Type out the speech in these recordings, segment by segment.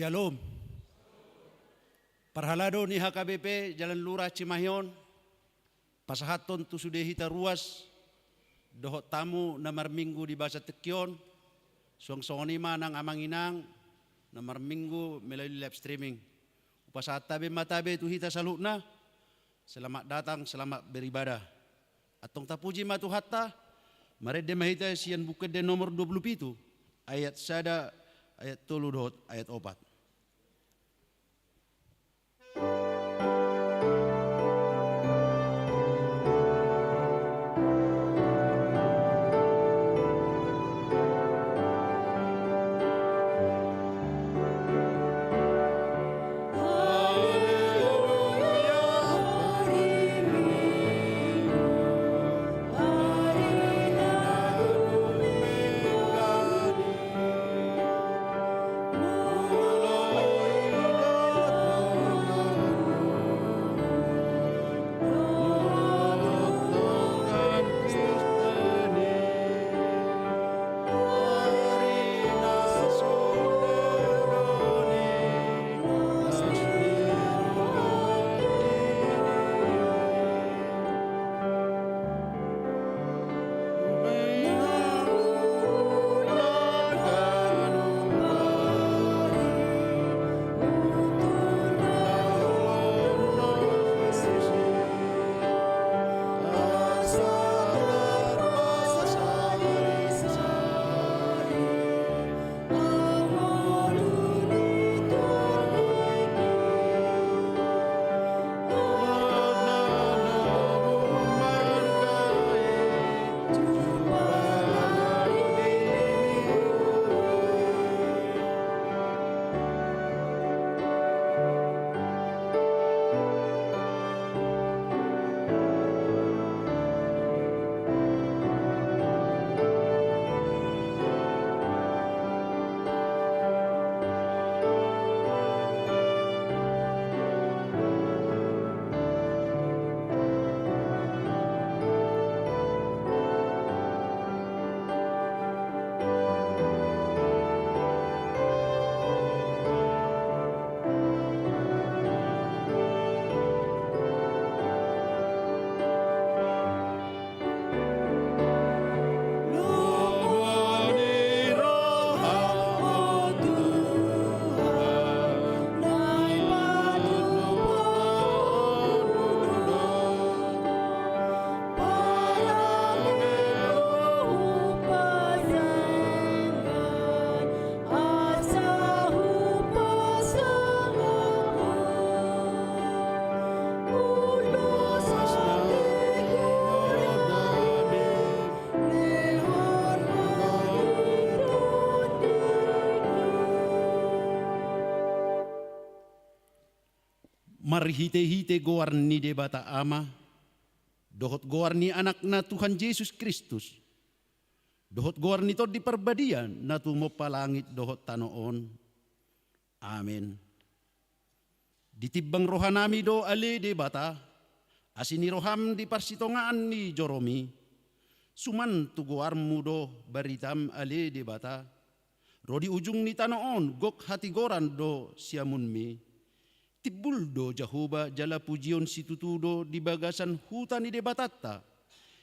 Shalom. Parhalado ni HKBP Jalan Lurah Cimahion, pasahaton tu sudah hita ruas, dohot tamu namar minggu di bahasa Tekion, suang-suang lima nang amanginang, namar minggu melalui live streaming. Upasatabe matabe tu hita salutna, selamat datang, selamat beribadah. Atong tapuji matu hatta, marede mahita sian bukit de nomor 27, ayat sada, ayat 3 ayat 4. Marhite-hite goarni de bata ama, dohot goarni anak na Tuhan Yesus Kristus, dohot goarni to di perbadian na tumopa langit dohot tanoon. Amen. Ditibang rohanami do ale de bata, asini roham di parsitongaan ni Joromi, suman tu goarmu do baritam ale de bata, rodi ujung ni tanoon gok hati goran do siamunmi. Tibuldo Jahoba jala pujion situtudo di bagasan hutan di batata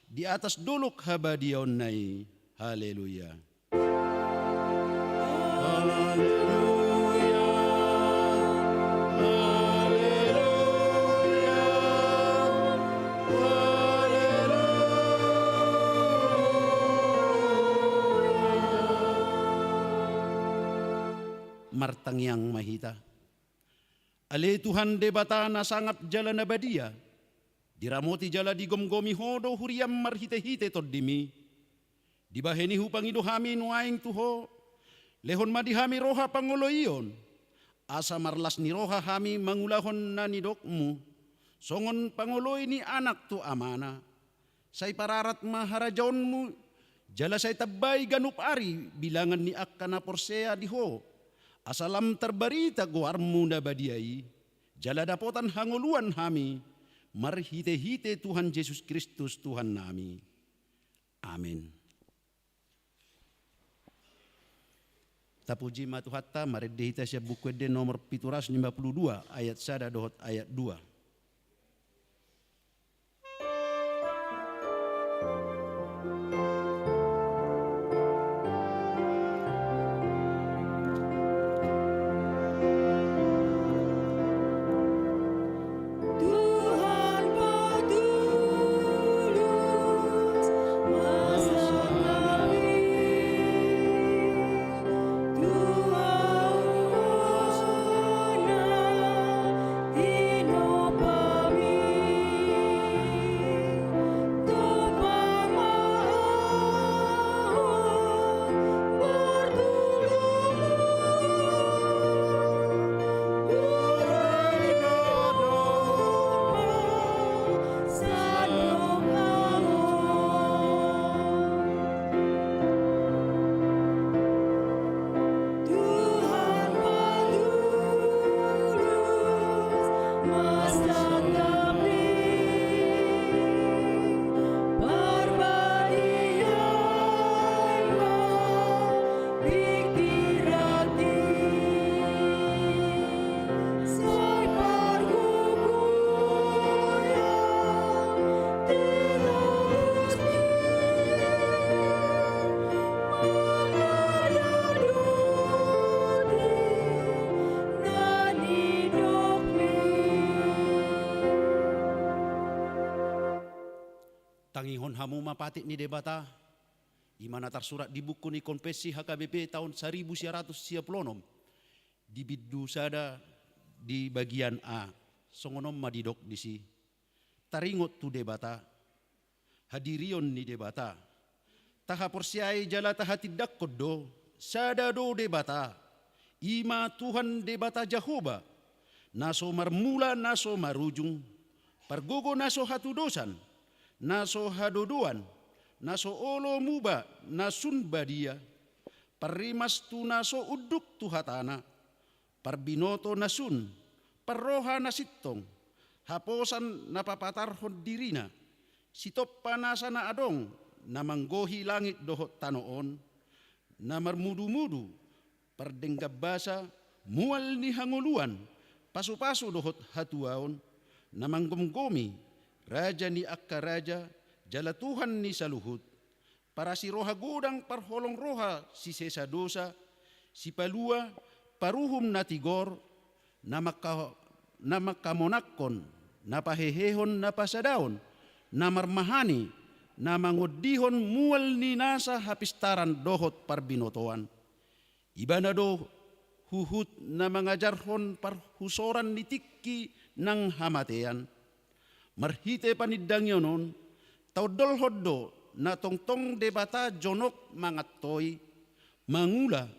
di atas dolok habadion nai. Haleluya. Haleluya. Haleluya. Haleluya. Martang yang mahita. Ale Tuhan de bata na sangap jala na badia, diramoti jala di gomgomi hodo huriam marhite-hite toddimi, dibaheni hu pangido hami nuaing tuho, lehon madihami roha pangoloion, asa marlas ni roha hami mangulahon na nidokmu, songon pangoloi ni anak tu amana, say pararat maharajaonmu, jala say tabay ganup ari bilangan ni akkana porsea diho, asalam terbarita goarmu na badiai, jala dapotan hanguluan hami, marhite-hite Tuhan Yesus Kristus Tuhan nami. Amin. Tapuji matu hatta maredde hita siya buku de nomor 752 ayat 1 dohot ayat 2. Tangihon hamu mapatik ni debata, imana tersurat di buku ni konfesi HKBP tahun 1996 di biddu sada di bagian A, songonom madidok disi. Taringot tu debata, hadirion ni debata, taha porsiai jala taha tidak kodo, sada do debata, ima Tuhan debata Jehovah, naso marmula naso marujung, pargogo naso hatu dosan, naso hadodoan, naso olo muba, nasun badia, parimas tu naso uduk tu hatana, parbinoto nasun, parroha nasitong, haposan napapatarhon dirina, sitop panasana adong, namanggohi langit dohot tanoon, namarmudu-mudu, pardenggab basa, mual ni hanguluan, pasu-pasu dohot hatuaon, namanggom-gomi, raja ni akka raja, jala Tuhan ni saluhut, para si roha godang parholong roha si sesa dosa, si palua paruhum natigor, namakamonakon, napahehehon napasadaon, namarmahani, namangodihon mual ni nasa hapistaran dohot parbinotoan. Ibana do huhut na mangajarhon parhusoran ni tikki ng hamatean. Marhite panidang yonon, taudol hoddo na tongtong debata jonok mangatoy, mangula,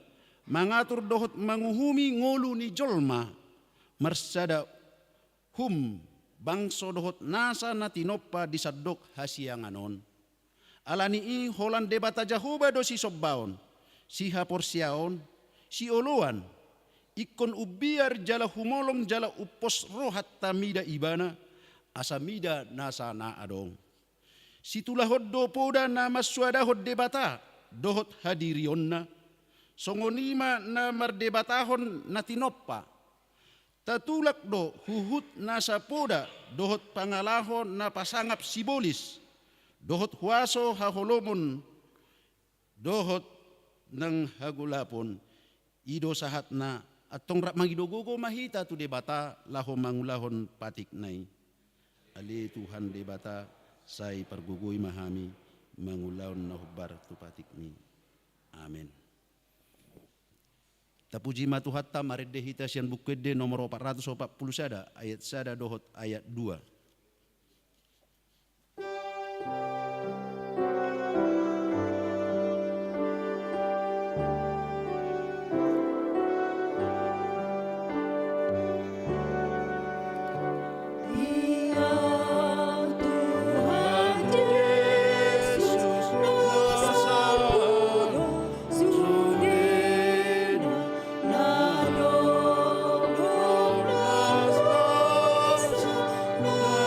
mangatur dohot manguhumi ngolu ni jolma, marsada bangso dohot nasa na tinopa di sadok hasianganon. Alani i holan debata Jehovah do si sobbaon, si haporsiaon, si oloan, ikon ubiar jala humolong jala upos rohat tamida ibana, asamida nasa na adong. Situlah hoddo poda na maswada hod debata dohot hadirion na songonima na mardebatahon na tinoppa. Tatulak do huhut nasa poda dohot pangalahon na pasangap sibolis dohot huaso haholomon dohot ng hagulapon ido sahat na atong magidogogo mahita tu debata laho mangulahon patik nai. Ali Tuhan debata say pargugoy mahami mangulaon na hubar tupatik ni. Amen. Tapuji matuhatta maredde hita sian bukwede nomor 441 ayat 1 dohot ayat 2. No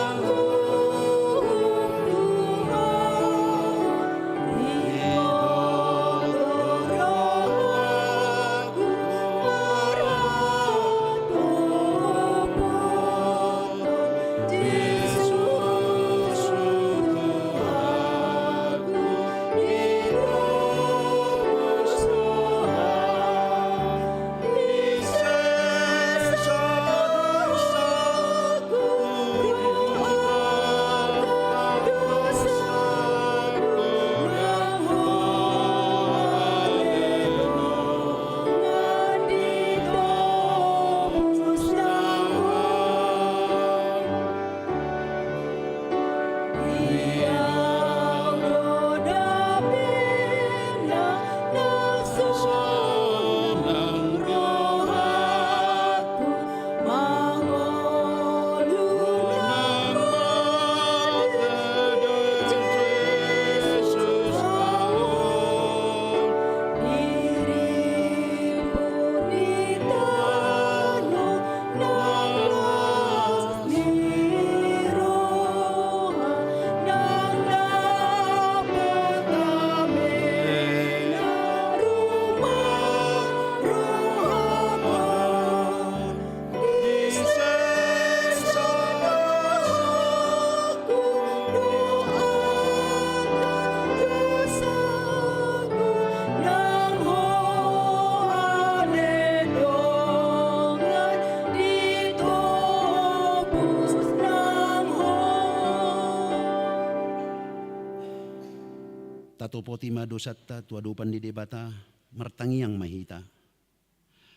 Tatopoti madosatta tuadupan di debata martangi yang mahita.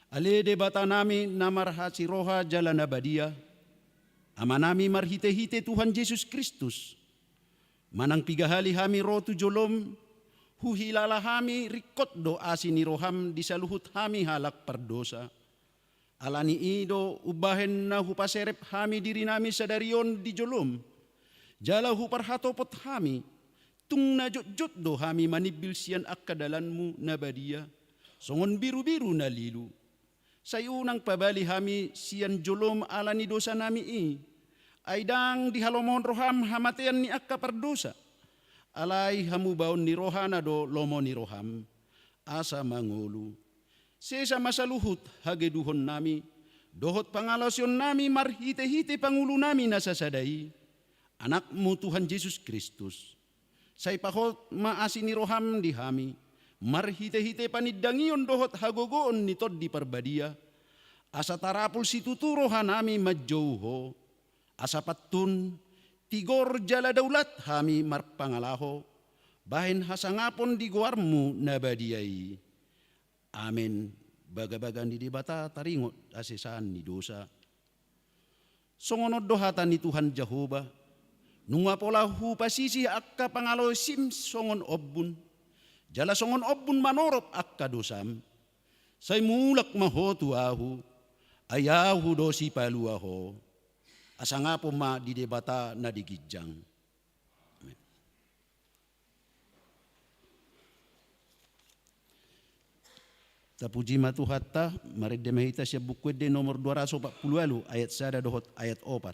Ale debata nami namarhasi roha jalan abadia. Amanami marhite-hite Tuhan Yesus Kristus. Manang pigahali hami rotu jolom. Huhilala hami rikot do asini roham di saluhut hami halak perdosa. Alani ido ubahen na hupaserep hami diri nami sadarion di jolom. Jala huparhatopot hami. Tung na jot do hami manibil siyan akadalanmu na badia. Songon biru-biru na lilu. Sayunang pabali hami siyan jolom alani dosa nami Aidang di halomon roham hamatian ni akka perdosa. Alay hamubaon ni rohana do lomo ni roham. Asa mangulu. Sesa masaluhut hageduhon nami. Dohot pangalasyon nami marhite-hite pangulo nami nasasadai. Anakmu Tuhan Yesus Kristus. Say pahot maasi ni roham di hami. Marhite-hite panidangion dohot hagogoon ni tod di parbadia. Asa tarapul situturo hanami majouho. Asa patun tigor jala daulat hami marpangalaho. Bahin hasangapon di guarmu nabadiai. Amin. Baga-bagan di dibata taringot asesaan ni dosa. Songonod dohatan ni Tuhan Jehovah. Nunga pola hupasisi akka pangalo sim songon obbun. Jala songon obbun manorop akka dosam. Say mulak mahotu ahu. Ayahu dosi paluaho. Asa nga po ma di debata na digidjang. Amen. Tapuji matuhatta, maridemahita siya bukwede nomor 240 ayat 1 dohot ayat 4.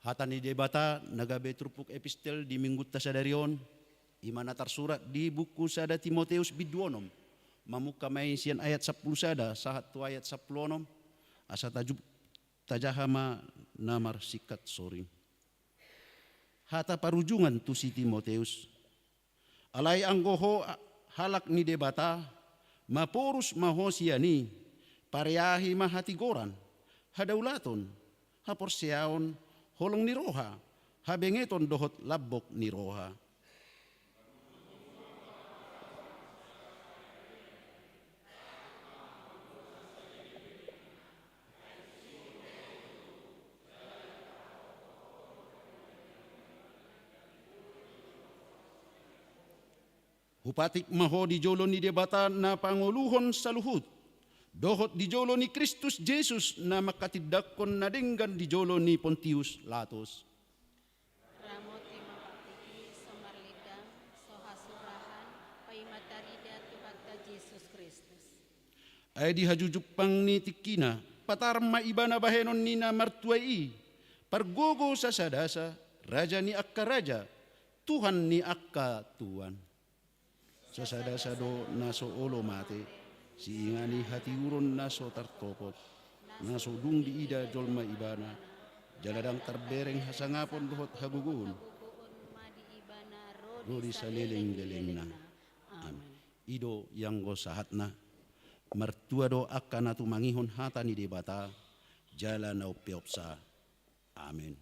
Hatan ni debata nagabe trupuk epistel di minggut tasadarion imana tersurat di buku sada Timoteus biduonom mamuka may sian ayat 10 sada sahat tu ayat 10 asa tajub tajahama namar sikat soring. Hata parujungan tu si Timoteus alay anggoho halak ni debata mapurus mahosiani pareahi mahatigoran hadaulaton haporseaon holong ni roha, habengeton dohot labok ni roha. Hupatik maho di jolo ni debata na panguluhon sa luhut. Dohot di jolo ni Kristus Jesus na makatidakon na dinggan di jolo ni Pontius Latos. Ramoti mapapiti somarlidang sohasurahan paimatarida tuhatta Jesus Kristus. Ay di hajujupang ni tikina patar maibana bahenon ni na martuai pargogo sa sadasa raja ni akka raja Tuhan ni akka tuan. Sa sadasa do naso olo mate. Si ingani hati urun naso tartopot, naso dung di ida jolma ibana, jaladang terbereng hasangapon dohot hagugun, rodi saleleng-leleng na. Amin. Ido yang go sahatna, mertua do akan atu mangihon hata ni debata, jala na upiopsa. Amin.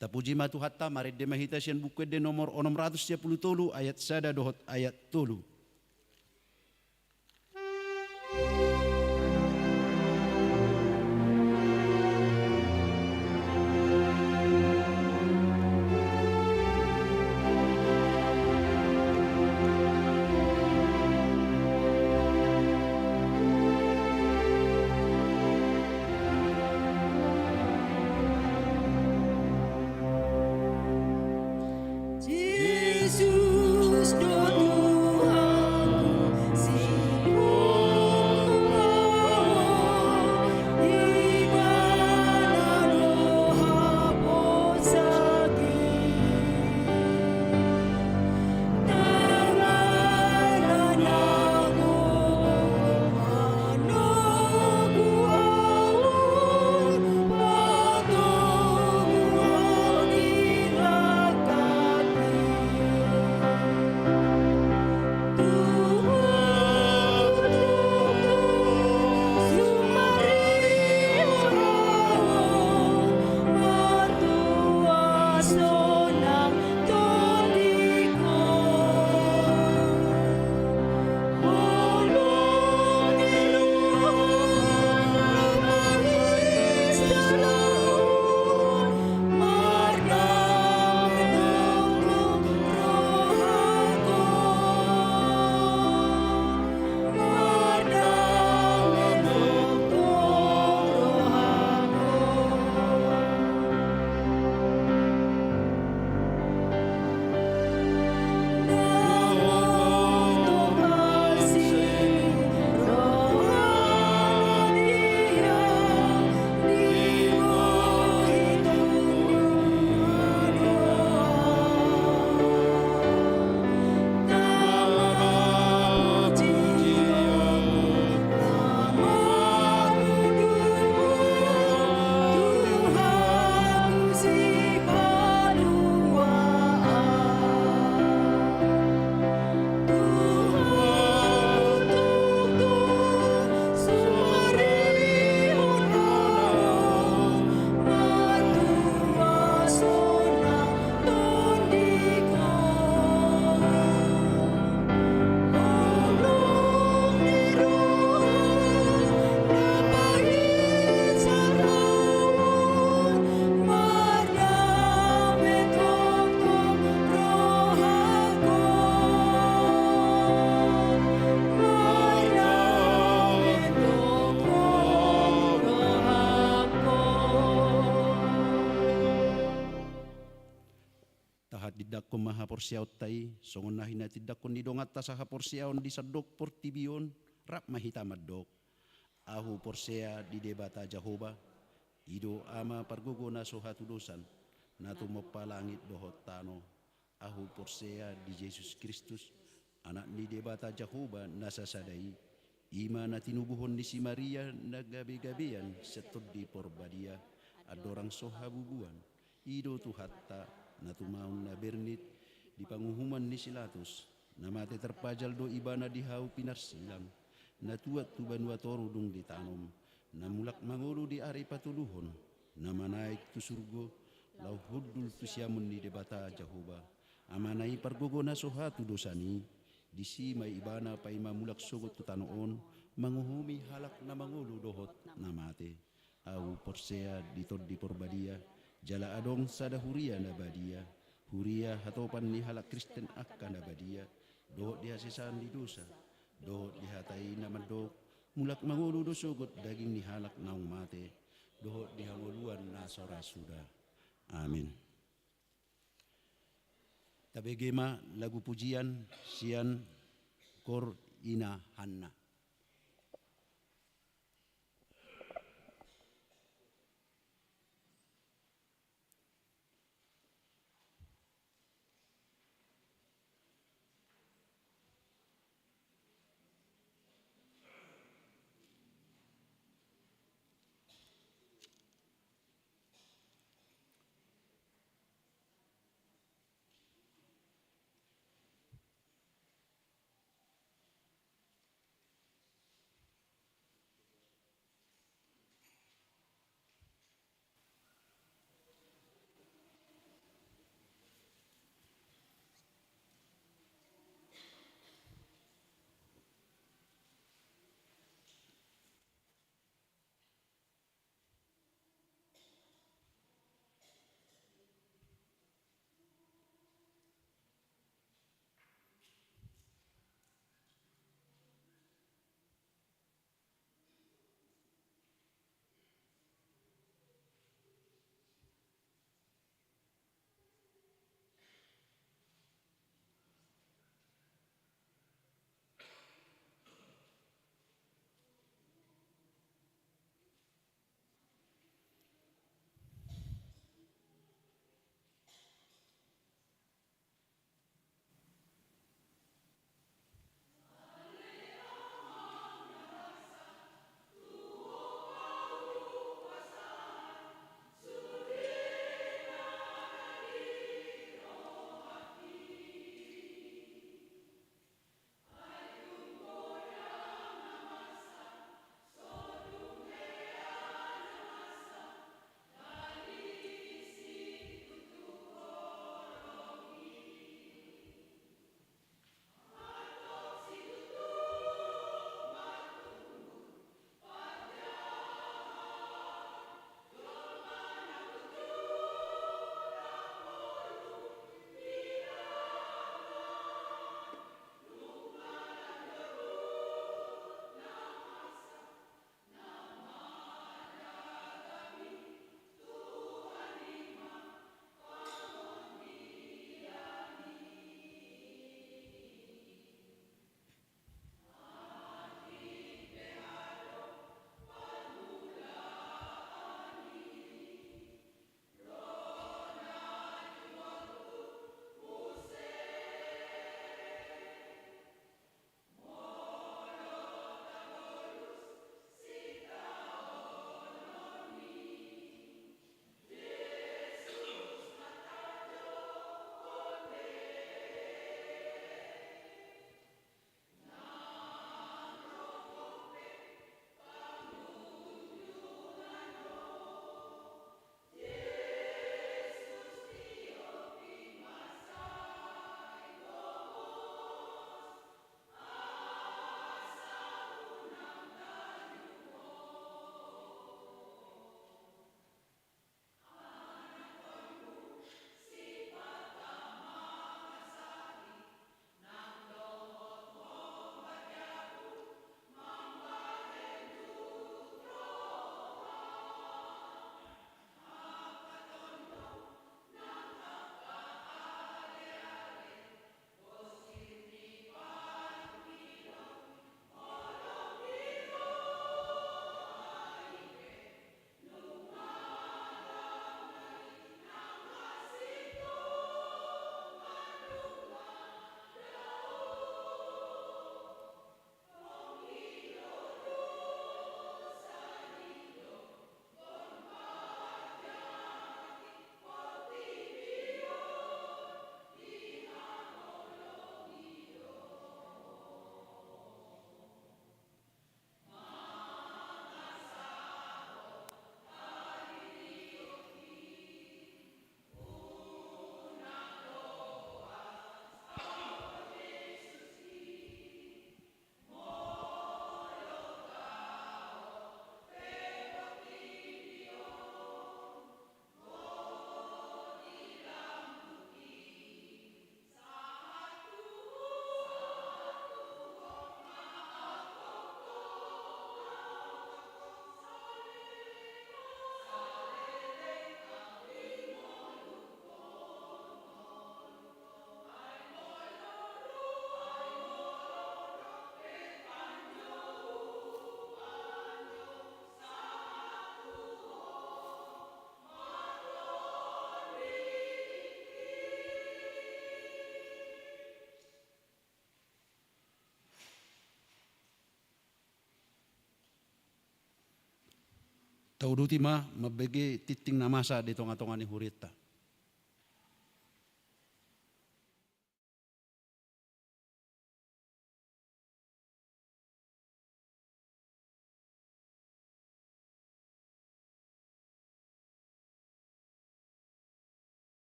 Tapuji matu hatta marid de mahita sian bukwede nomor 610 ayat 1 dohot ayat 3. tiddak ko maha porsiaw tay, songon na hina tiddak ko nidongat ta sa haporsiaon di sadok portibion, rap mahita maddok. Ahu porsea di debata Jehova, ido ama pargogo na so hatudosan, natu mopalangit dohot tano. Ahu porsea di Yesus Kristus, anak ni debata Jehova nasasadai, ima na tinubuhon ni si Maria nagabi-gabian setod di porbadia, adorang sohabubuan, ido tuhatta na tumaong na bernit di panguhuman ni Silatus, na mate terpajal do ibana di hau pinarsilang, na tuat tuban watoru dung ditanom, na mulak mangulu di ari patuluhon, na manaik tu surgo, lau hudul tu siamun ni debata Jehova, amanai pargogo na sohatu dosani, di si may ibana pa imamulak sugot tu tanoon, manguhumi halak na mangulu dohot na mate. Au porsea ditod di porbadia, jala adong sada huria na badia, huria hatopan ni halak Kristen akka na badia, dohot di hasisan di dosa, dohot di hatai na mandok, mulak mangulu do sugot daging ni halak naung mate, dohot di hanguluan na sorasuda. Amin. Tabegema lagu pujian sian kor ina Hanna. Tauduti ma mabege titing namasa di tonga-tonga ni hurita.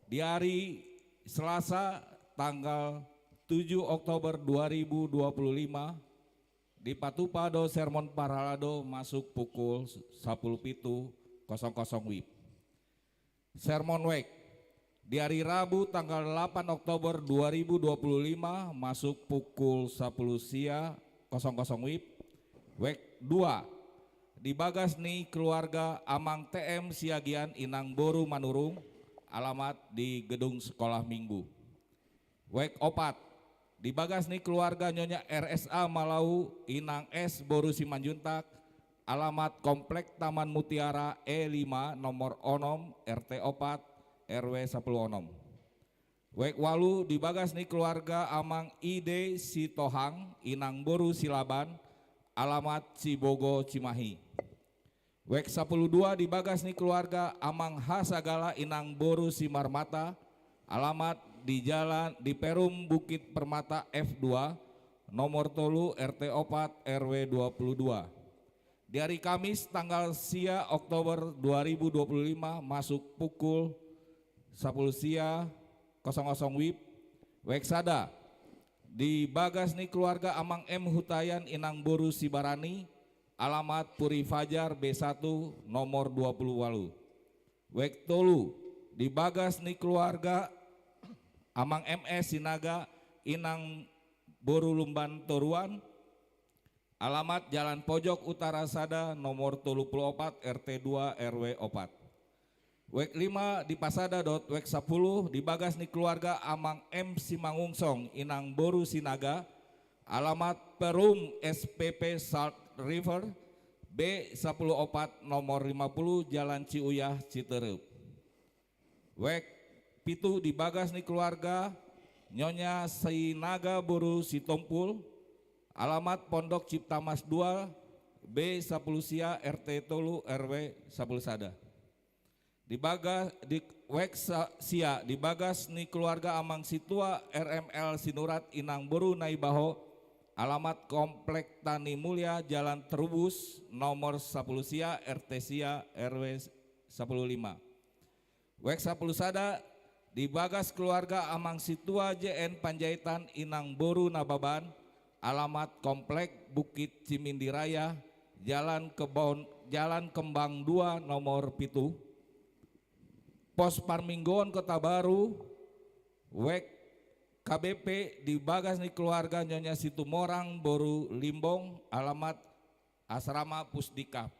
Di hari Selasa tanggal 7 Oktober 2025 di Patupado Sermon Paralado masuk pukul 10.00 WIB. Sermon Wek di hari Rabu tanggal 8 Oktober 2025 masuk pukul 10.00 WIB. Wek 2 di Bagasni keluarga Amang TM Siagian Inang Boru Manurung, alamat di Gedung Sekolah Minggu. Wek 4 di Bagasni keluarga Nyonya RSA Malau Inang S Boru Simanjuntak, alamat Komplek Taman Mutiara E5 nomor onom RT 4 RW 10 onom. Wek 8 di Bagasni keluarga Amang ID Sitohang Inang Boru Silaban, alamat Cibogo Cimahi. Wek 12 di Bagasni keluarga Amang Hasagala Inang Boru Simarmata, alamat di Jalan di Perum Bukit Permata F2 nomor tolu RT 4 RW 22. Di hari Kamis tanggal sia Oktober 2025 masuk pukul 10.00 WIB. Wek sada di Bagasni keluarga Amang M Hutayan Inang Boru Sibarani, alamat Puri Fajar B1 nomor 28. Wek tolu di Bagasni keluarga Amang MS Sinaga Inang Boru Lumban Toruan, alamat Jalan Pojok Utara Sada nomor 34 RT 2 RW 4. Wek 5 di Pasada. Wek 10 di Bagasni keluarga Amang M Simangungsong Inang Boru Sinaga, alamat Perum SPP Salt River B104 nomor 50 Jalan Ciuyah Citereup. Wek pitu di Bagasni keluarga Nyonya Sinaga Boru Sitompul, alamat Pondok Ciptamas 2 B10 Sia RT Tolu RW 10 Sada. Di Wek Sia di Bagasni keluarga Amang Situa RML Sinurat Inang Boru Naibaho, alamat Komplek Tani Mulia Jalan Terubus nomor 10 Sia RT Sia RW 105. Wek 10 Sada di Bagas keluarga Amang Situa JN Panjaitan Inang Boru Nababan, alamat Komplek Bukit Cimindi Raya Jalan Kembang 2 nomor 7. Pos Parminggoan Kota Baru. Wek KBP di Bagasni keluarga Nyonya Situmorang Boru Limbong, alamat Asrama Pusdikap.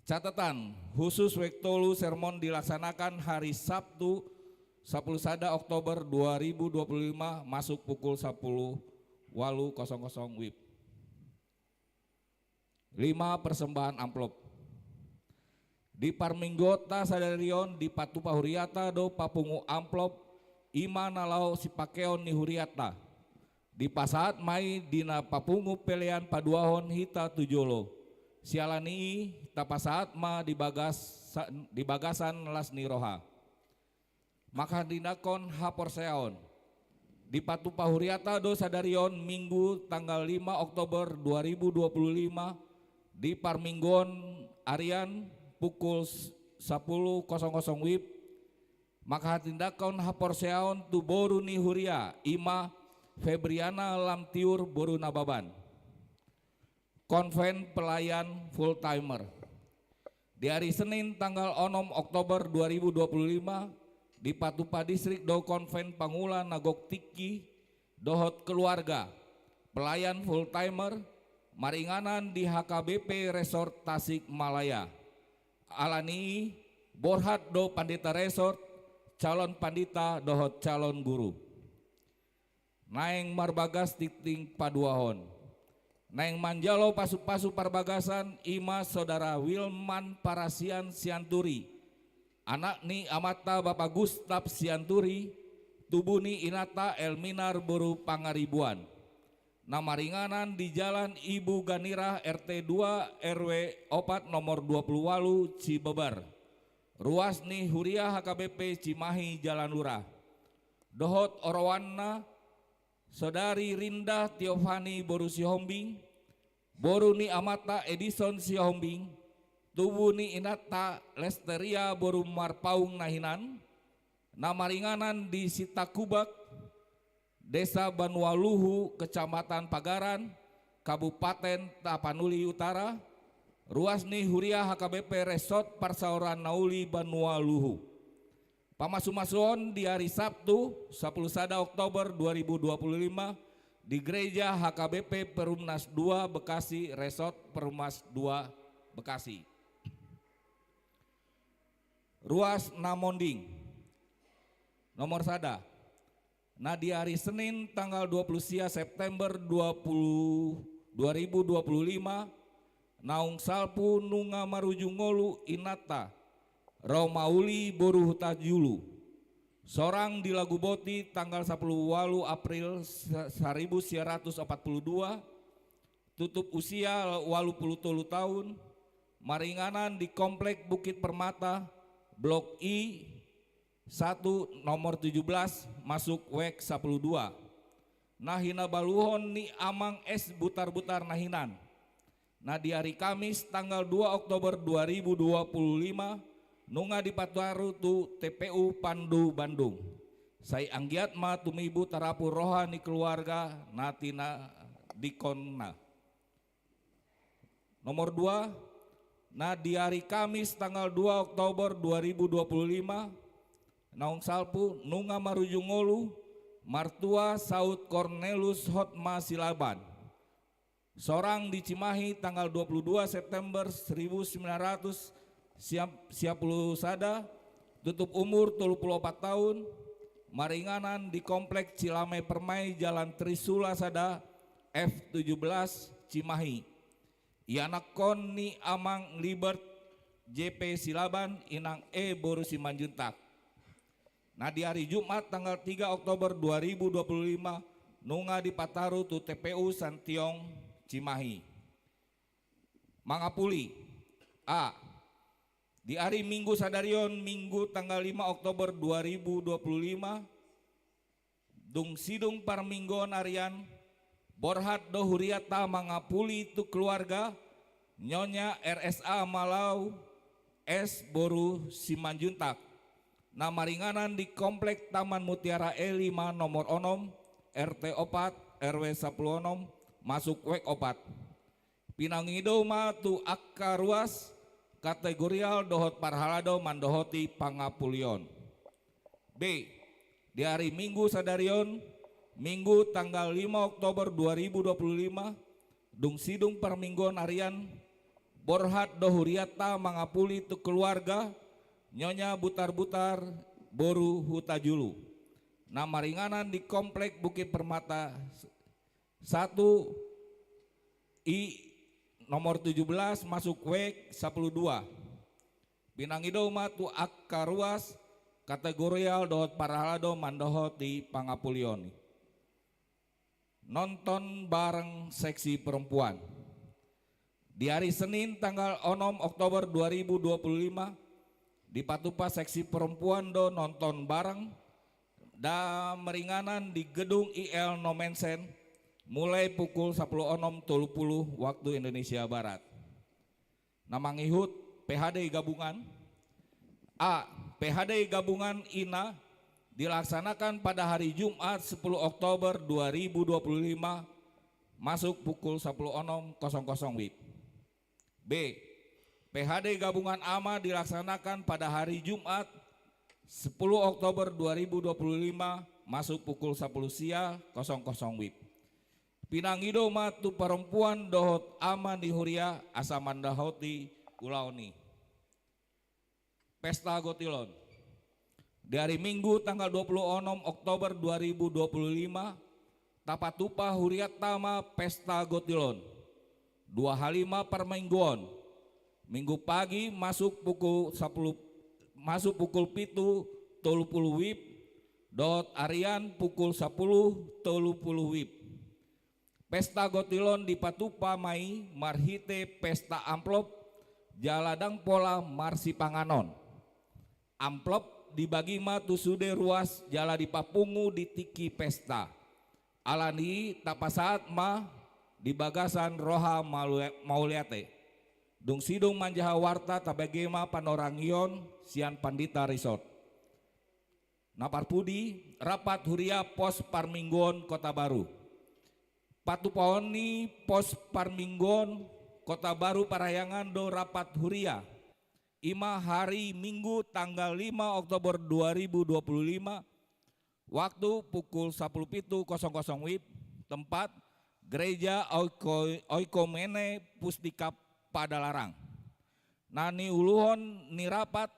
Catatan khusus Wek tolu sermon dilaksanakan hari Sabtu 10 Oktober 2025 masuk pukul 10.00 WIB. 5 persembahan amplop. Di Parminggota Sadarion di Patupa Huriata do papungu amplop ima nalau si pakeon ni Huriata. Di Pasaat Mai dina papungu pelean paduahon hita tujolo. Sialani tapasaat ma di bagasan lasni roha. Maka dinakon haporseaon. Di Patupa Huriata do Sadarion Minggu tanggal 5 Oktober 2025 di Parminggon Arian pukul 10.00 WIB. Maka tindakan haporseaon tu Boru ni Huria Ima Febriana Lamtiur Boru Nababan. Konven pelayan full timer. Di hari Senin tanggal 6 Oktober 2025 di Patupa Distrik do Konven Pangula Nagok Tiki dohot keluarga pelayan full timer Maringanan di HKBP Resort Tasikmalaya. Alani Borhat do Pandita Resort, calon pandita dohot calon guru. Naeng marbagas titing paduahon. Naeng manjalo pasu-pasu parbagasan ima saudara Wilman Parasian Sianturi. Anak ni amata Bapak Gustaf Sianturi, tubuni inata Elminar Boru Pangaribuan. Nama ringanan di Jalan Ibu Ganirah RT 2 RW 4 nomor 28 Cibebar. Ruas ni Huria HKBP Cimahi Jalan Lurah. Dohot Orowana Saudari Rinda Tiofani Boru Sihombing. Boru ni Amata Edison Sihombing. Tubuh ni Inata Lesteria Boru Marpaung Nahinan. Nama ringanan di Sitakubak, Desa Banualuhu, Kecamatan Pagaran, Kabupaten Tapanuli Utara. Ruas ni Huria HKBP Resort Parsauran Nauli Banualuhu. Pamasu-masuon di hari Sabtu 10 Oktober 2025 di Gereja HKBP Perumnas 2 Bekasi Resort Perumnas 2 Bekasi. Ruas Namonding nomor sada. Nah di hari Senin tanggal 20 September 2025 naung salpu nunga marujungolu inata Romauli Boru Hutajulu. Sorang di Lagu Boti tanggal 10 April 1942, tutup usia 83 tahun, maringanan di Komplek Bukit Permata, Blok I 1 nomor 17 masuk WEK 12. Nahina baluhon ni amang es butar-butar nahinan. Nah di hari Kamis tanggal 2 Oktober 2025 nunga di Patuaru tu TPU Pandu Bandung. Saya anggiat ma tumibu tarapu rohani keluarga natina dikonna. Nomor 2. Nah di hari Kamis tanggal 2 Oktober 2025 naung salpu nunga marujungolu martua Saud Cornelius Hotma Silaban. Sorang di Cimahi tanggal 22 September 1900 siapulu sada, tutup umur 34 tahun, maringanan di Komplek Cilame Permai Jalan Trisula Sada F17 Cimahi. Ianak kon ni amang Libert JP Silaban inang E Boru Simanjuntak. Nah di hari Jumat tanggal 3 Oktober 2025 nunga di Pataru tu TPU Santiong Cimahi. Mangapuli. A. Di hari Minggu sadarion Minggu tanggal 5 Oktober 2025 dung sidung parminggon arian Borhat Dohuriata Mangapuli tu keluarga Nyonya RSA Malau S Boru Simanjuntak. Nama ringanan di Komplek Taman Mutiara E5 nomor onom RT 4 RW 10 onom masuk WEK 4. Pinangido ma tu akka ruas kategorial dohot parhalado mandohoti pangapulion. B. Di hari Minggu sadarion Minggu tanggal 5 Oktober 2025 dung sidung perminggon arian Borhat Dohuriata Mangapuli tu keluarga Nyonya Butar-Butar Boru Hutajulu. Nama ringanan di Komplek Bukit Permata 1 I nomor 17 masuk WEK 12. Pinangido matu akka ruas kategorial dohot parahalado mandohot di Pangapulion. Nonton bareng seksi perempuan. Di hari Senin tanggal 6 Oktober 2025 di Patupa seksi perempuan do nonton bareng da meringanan di gedung IL Nomensen mulai pukul 10.30 waktu Indonesia Barat. Nama ngihut PHD gabungan. A. PHD gabungan INA dilaksanakan pada hari Jumat 10 Oktober 2025 masuk pukul 10.00 WIB. B. PHD gabungan AMA dilaksanakan pada hari Jumat 10 Oktober 2025 masuk pukul 10.00 WIB. Pinangido matu perempuan dohot aman di huria asamanda hoti ulaoni. Pesta Gotilon. Dari Minggu tanggal 26 Oktober 2025 tapatupa huriat tama Pesta Gotilon. 25 permingguan. Minggu pagi masuk pukul 10 masuk pukul 7.30 WIB. Dot Arian pukul 10.30 WIB. Pesta Gotilon di Patupa Mai marhite pesta amplop jaladang pola marsi panganon. Amplop dibagi matu sude ruas jala di papungu di tiki pesta. Alani tapasaat ma di bagasan roha mauliate. Dung sidung manjaha warta tabagema panorangion sian pandita resort. Naparpudi rapat huria pos Parminggon Kota Baru. Patupawoni pos Parminggon Kota Baru Parayangan do rapat huria. Ima hari Minggu tanggal 5 Oktober 2025 waktu pukul 17.00 WIB. Tempat Gereja Oikomene Pusdika Padalarang. Nani uluhon ni rapat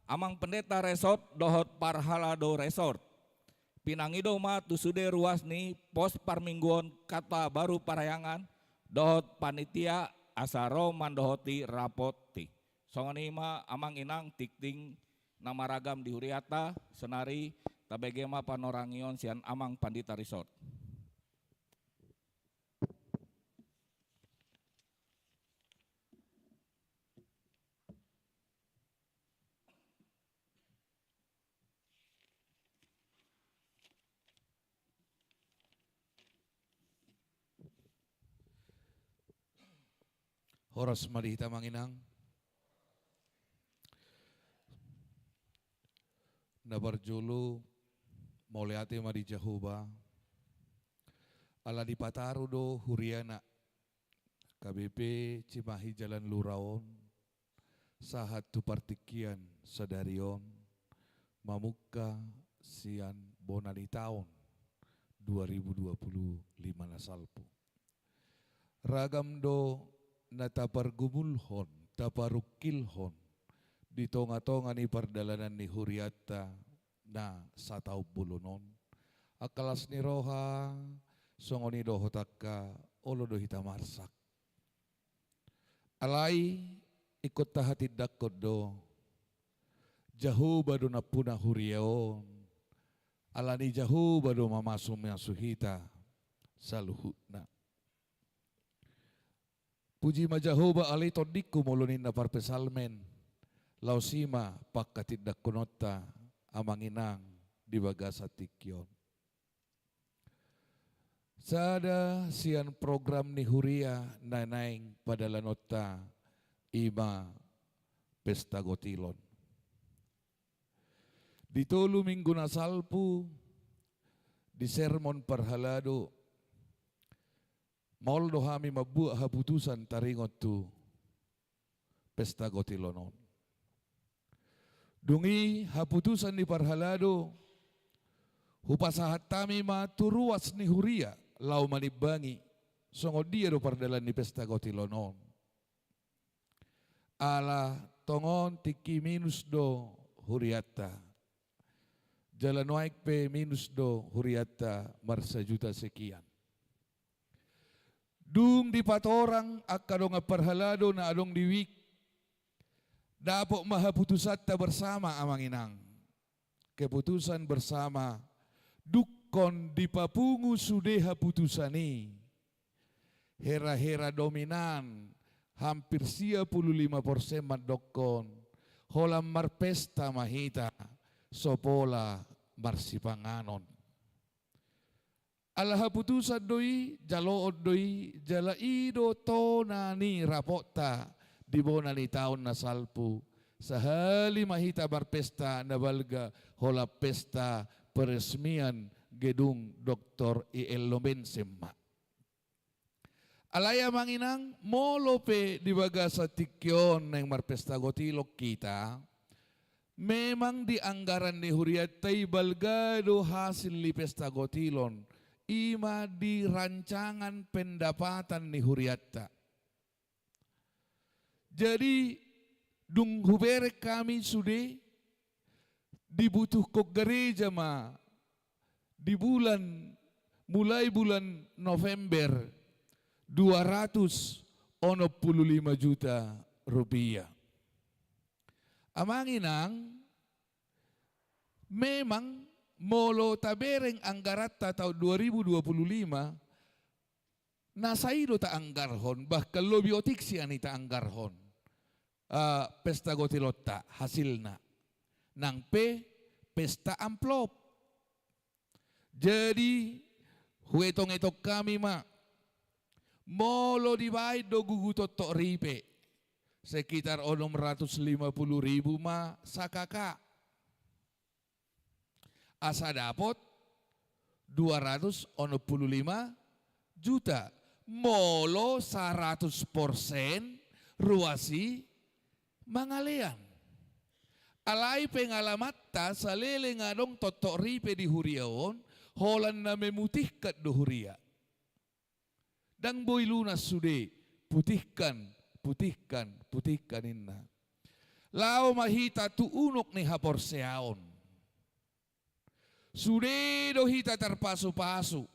amang pendeta resort dohot Parhalado Resort. Pinangido ma tusude ruas ni pos Parminggon Kota Baru Parayangan dohot panitia asaro mandohoti rapoti. Songoni ma amang inang tikting nama ragam di huriata senari tabegema panorangion sian amang pandita resort. Horas marihita manginang. Nabarjulu mauliate mari Jahuba. Ala di Pataru do huriana. KBP Cimahi Jalan Luraon. Sahat tu partikian sadarion. Mamuka sian bonani tahun 2025 nasalpo. Ragam do na tapargumulhon, taparukilhon di tonga-tonga ni pardalanan ni huriata na sataw bulunon. Akalas ni roha, songoni do hotaka, olo do hitamarsak. Alay, ikut tahatid dakod do, Jahuba do na puna huriaon, alani Jahuba do mamasum yang suhita, saluhutna. Puji majahoba alay todiku mulunin na parpesalmen. Lausima pakatid dakunota amanginang di bagasa tikyon. Sada sian program ni huria nanaing pada lanota ima Pesta Gotilon. Di tolu minggu nasalpu di sermon Parhalado Mauldo hami mabuah haputusan taringot tu Pesta Gotilonon. Dungi haputusan di Parhalado hupasahat tami maturuas ni huria lau manibangi songo dia do pardalan ni Pesta Gotilonon. Ala tongon tiki minus do huriata. Jalan waik pe minus do huriata marsa juta sekian. Dung di patorang akadong Parhalado na adong diwik. Dapok mahaputusat ta bersama amang inang. Keputusan bersama dukon di papungu sudeha putusani. Hera-hera dominan hampir 55% madokon. Holam marpesta mahita sopola marsipanganon. Alaha putusan doi, jalood doi, jalaido tonani rapota di bonani tahun nasalpu. Sahali mahita barpesta nabalga hola pesta peresmian gedung Dr. I.L. Lomensema. Alaya manginang molope di bagasa tikyon ng marpesta gotilok kita. Memang di anggaran ni huriat tay balgado hasil li Pesta Gotilon ima di rancangan pendapatan ni huriatta. Jadi dung hubere kami sudah dibutuh kok gereja ma di mulai bulan November 265 juta rupiah. Amanginang memang molo tabereng anggarata tahun 2025 nasaido ta anggarhon bahkan lobiotik siya ni ta anggarhon. Pesta Gotilotta hasilna nang pesta amplop. Jadi huetong-etok kami ma molo dibayad do gugutot tok ripe sekitar 650.000 ma sakaka. Asa dapot 265 juta. Molo 100% ruasi mangalean. Alay pengalamat ta sa lele nga dong totok ripe di huriaon, holan na memutih kat do huria. Dang boy lunas sude, putihkan inna. Lao mahita tu unok ni haporseaon. Sude do hita terpasu-pasu.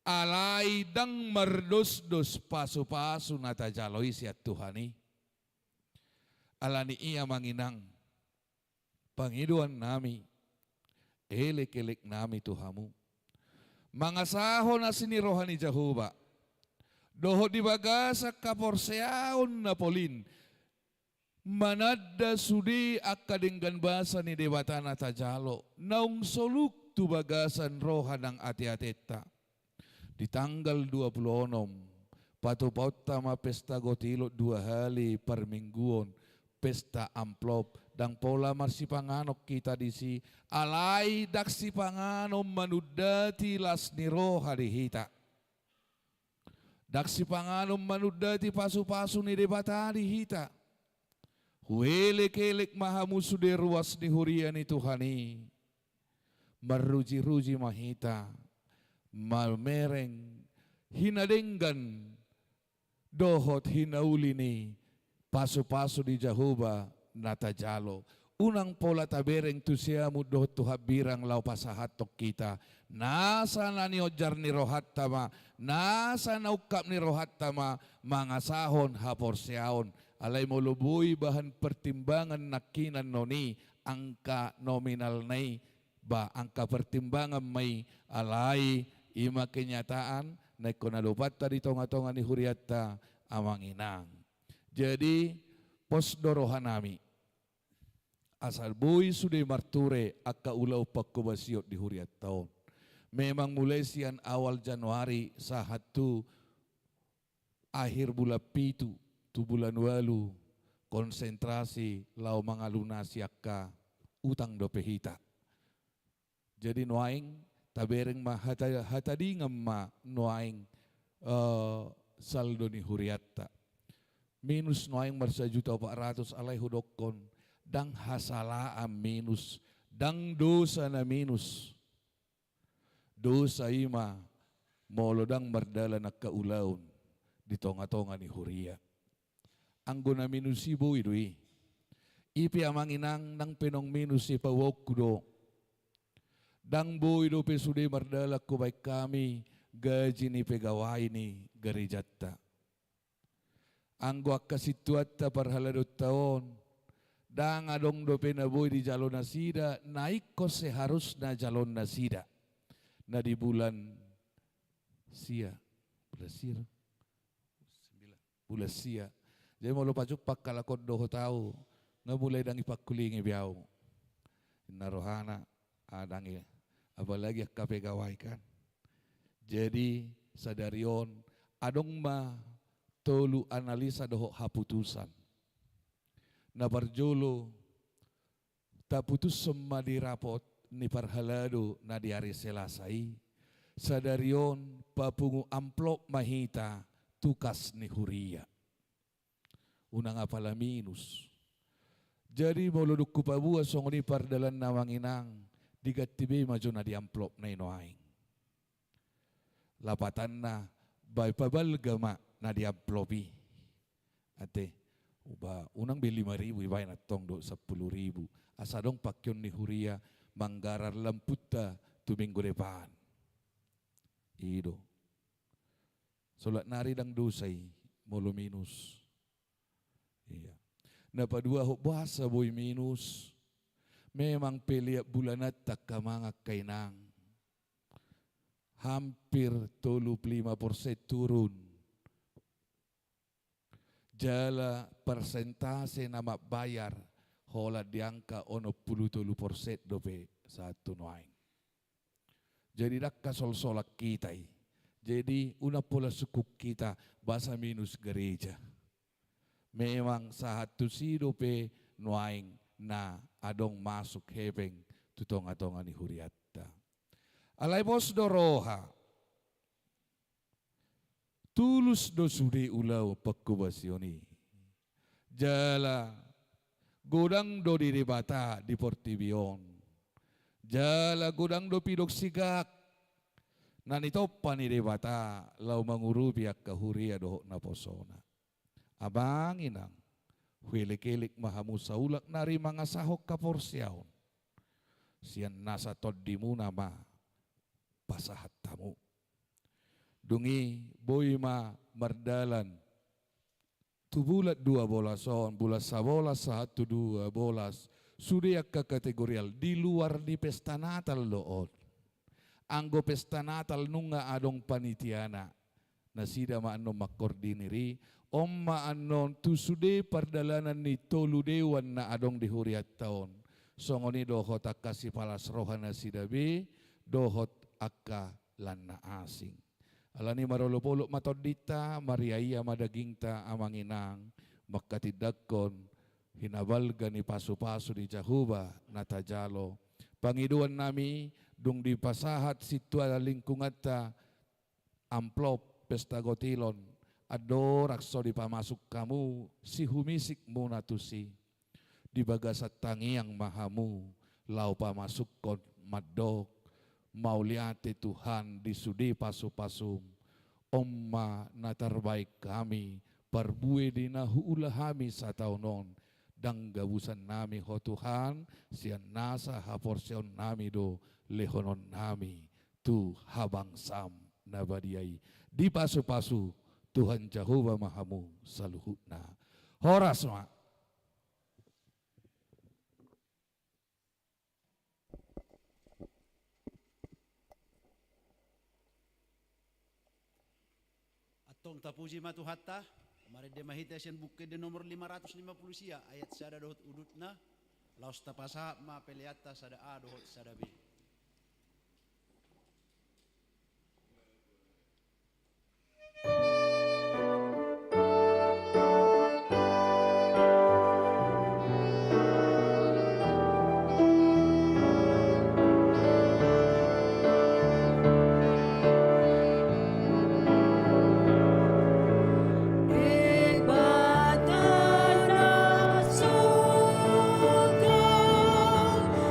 Alay dang merdos-dos pasu-pasu nata jaloy siat Tuhani. Alani iya manginang pangiduan nami elek-elek nami Tuhamu mangasaho na sini rohani Jehovah doho di bagasa kaporseaon na polin manadda sudi akadenggan basa ni debatana tajalo naung soluk tu bagasan roha ng ati-ateta di tanggal 26 patupaut tama pesta Gotilot 2 hari per mingguon pesta amplop dang pola marsipanganok kita di si alay daksi panganom manudati las ni roha dihita. Daksi panganom manudati pasu-pasu ni debata dihita. Huelek-elek mahamusu de ruas ni huria ni Tuhani. Maruji-ruji mahita. Malmereng hinadenggan dohot hinauli ni paso-paso di Jehovah natajalo. Unang pola tabereng tu siya mudo tuhabirang lau pasahatok kita. Nasa na ni ojar ni rohat tama. Nasa na ukap ni rohat tama. Mangasahon haporseaon. Alay mo lubuy bahan pertimbangan nakinan noni. Angka nominal nai. Ba angka pertimbangan may alay ima kenyataan. Na konalupat tadi tonga-tonga ni huriata amang inang. Jadi pos dorohan nami asal boy sudah marture akka ulau pakkubasiot di huriat tahun. Memang mulai sian awal Januari sahat tu akhir bulan pitu tu bulan walu konsentrasi lau mangalunasi akka utang dope hita. Jadi noaing tabereng ma hatadingam ma noaing saldo ni huriatta. Minus noaing marsa juta 400 alay hudokon dang hasalaam minus dang dosa na minus dosa ima molo dang mardala na kaulaon di tonga-tonga ni huria anggo na minusi bo idui ipi amang inang nang penong minus ipawok kudo dang bo ido pesude mardala ko baik kami gaji ni pegawai ni garijatta. Anggo akka situata parhalado taon dang adong dope na boy di jalon nasida naik ko seharusnya jalon nasida na di bulan sia bulan sia jadi mau lupa jupak kalakot doho tahu nggak mulai dang ipakulingi biau narohana adangi apalagi akka pegawai kan jadi sadarion adong ma tolu analisa doho haputusan. Na barjolo ta putus semma di rapot ni parhalado na di hari Selasai. Sadarion papungu amplop mahita tukas ni huria. Unang apala minus. Jadi moloduk kupabua song ni pardalan nawang inang digatibe maju na di amplop na inoaing. lapatan na bay pabalgama na diamplopi. Ate, uba unang bi 5,000 ibay na tong do 10,000. Asadong pakyon ni Huria manggarar lamputa tuminggo depan. Ido. Sulat nari dang dosay molo minus. Iya. Napadua ho bahasa boy minus. Memang peliap bulanat tak kamanga kainang. Hampir 35% turun. Jala persentase nama bayar hola diangka ono 70% dope satu noaing. Jadi dakka sol-solak kita. Jadi una pola suku kita bahasa minus gereja. Memang satu sidope noaing na adong masuk hepeng tutong-atongan ni huriatta. Alay bos doroha. Tulus do sudi ulaw pagkubasyoni. Jala godang do di bata di Portibion. Jala godang do pidok sigak. Nanito pa ni bata lau mangurubiak kahuria do na posona. Abang inang huilik-ilik mahamu saulak nari mga sahok kaporsyaon. Siyan nasa toddi mo na ma pasahat tamu. Dungi boy ma mardalan. Tubulat 2 bolason, bulas sa bolas sa 2 bolas. Sudiak ka kategorial di luar di pesta natal lood. Anggo pesta natal nunga adong panitiana. Nasida maano makordiniri. Om maanon tu sude pardalanan ni tolu dewan na adong dihuriat taon. Songoni dohot akka si palas rohana sidabi, dohot akka lan na asing. Alani marolopolo matodita, mariaya madagingta amanginang, makatidagkon, hinabalga ni paso-paso di Jahuba, natajalo. Pangiduan nami, dung di pasahat sitwa lingkungata, amplop, pesta gotilon, ado rakso di pamasuk kamu, si humisik muna tusi, di bagasat tangiang mahamu, lau pamasuk kon madok, mauliate Tuhan di sudi pasu-pasum, omma na terbaik kami, parbue di nahuulahami sa taunon, dang gabusan nami ho Tuhan, siyan nasa haporsyon nami do, lehonon nami, tu habang sam na badiyay, di pasu-pasu, Tuhan Jehovah mahamu saluhutna. Horas ma. Atong tapuji matuhatta, mari de mahita sian buke de nomor 550 sia ayat sada dohot udutna, laos tapasa ma peleata sada a dohot sada b.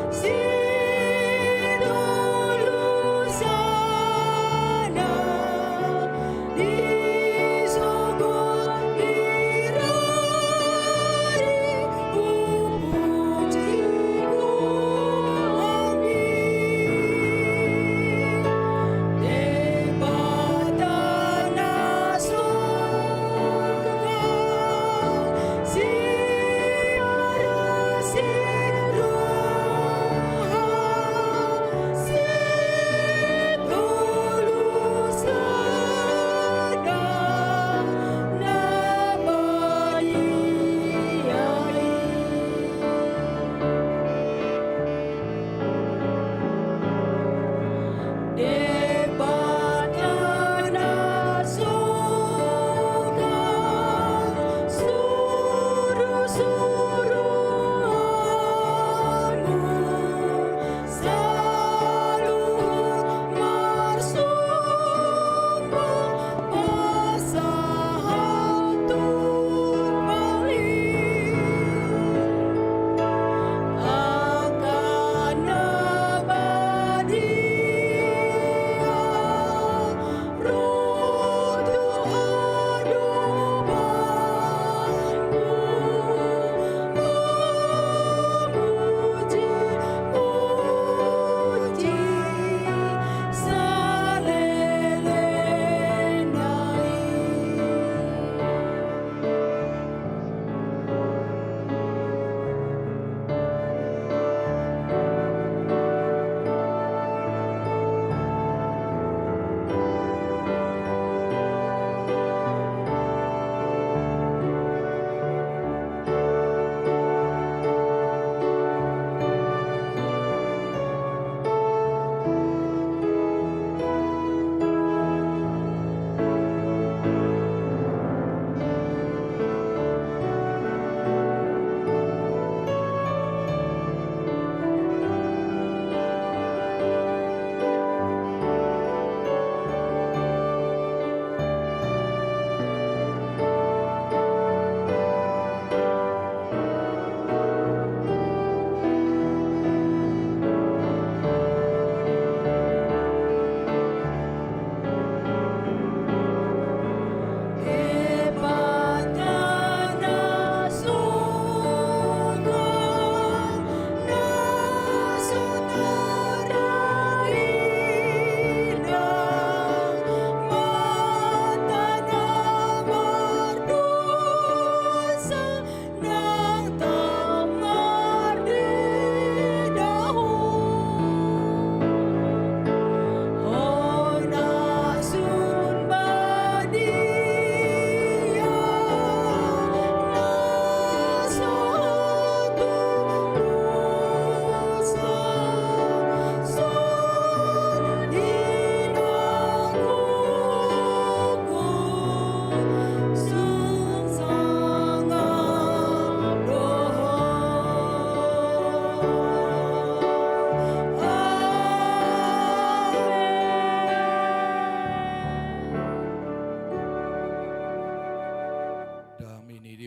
Si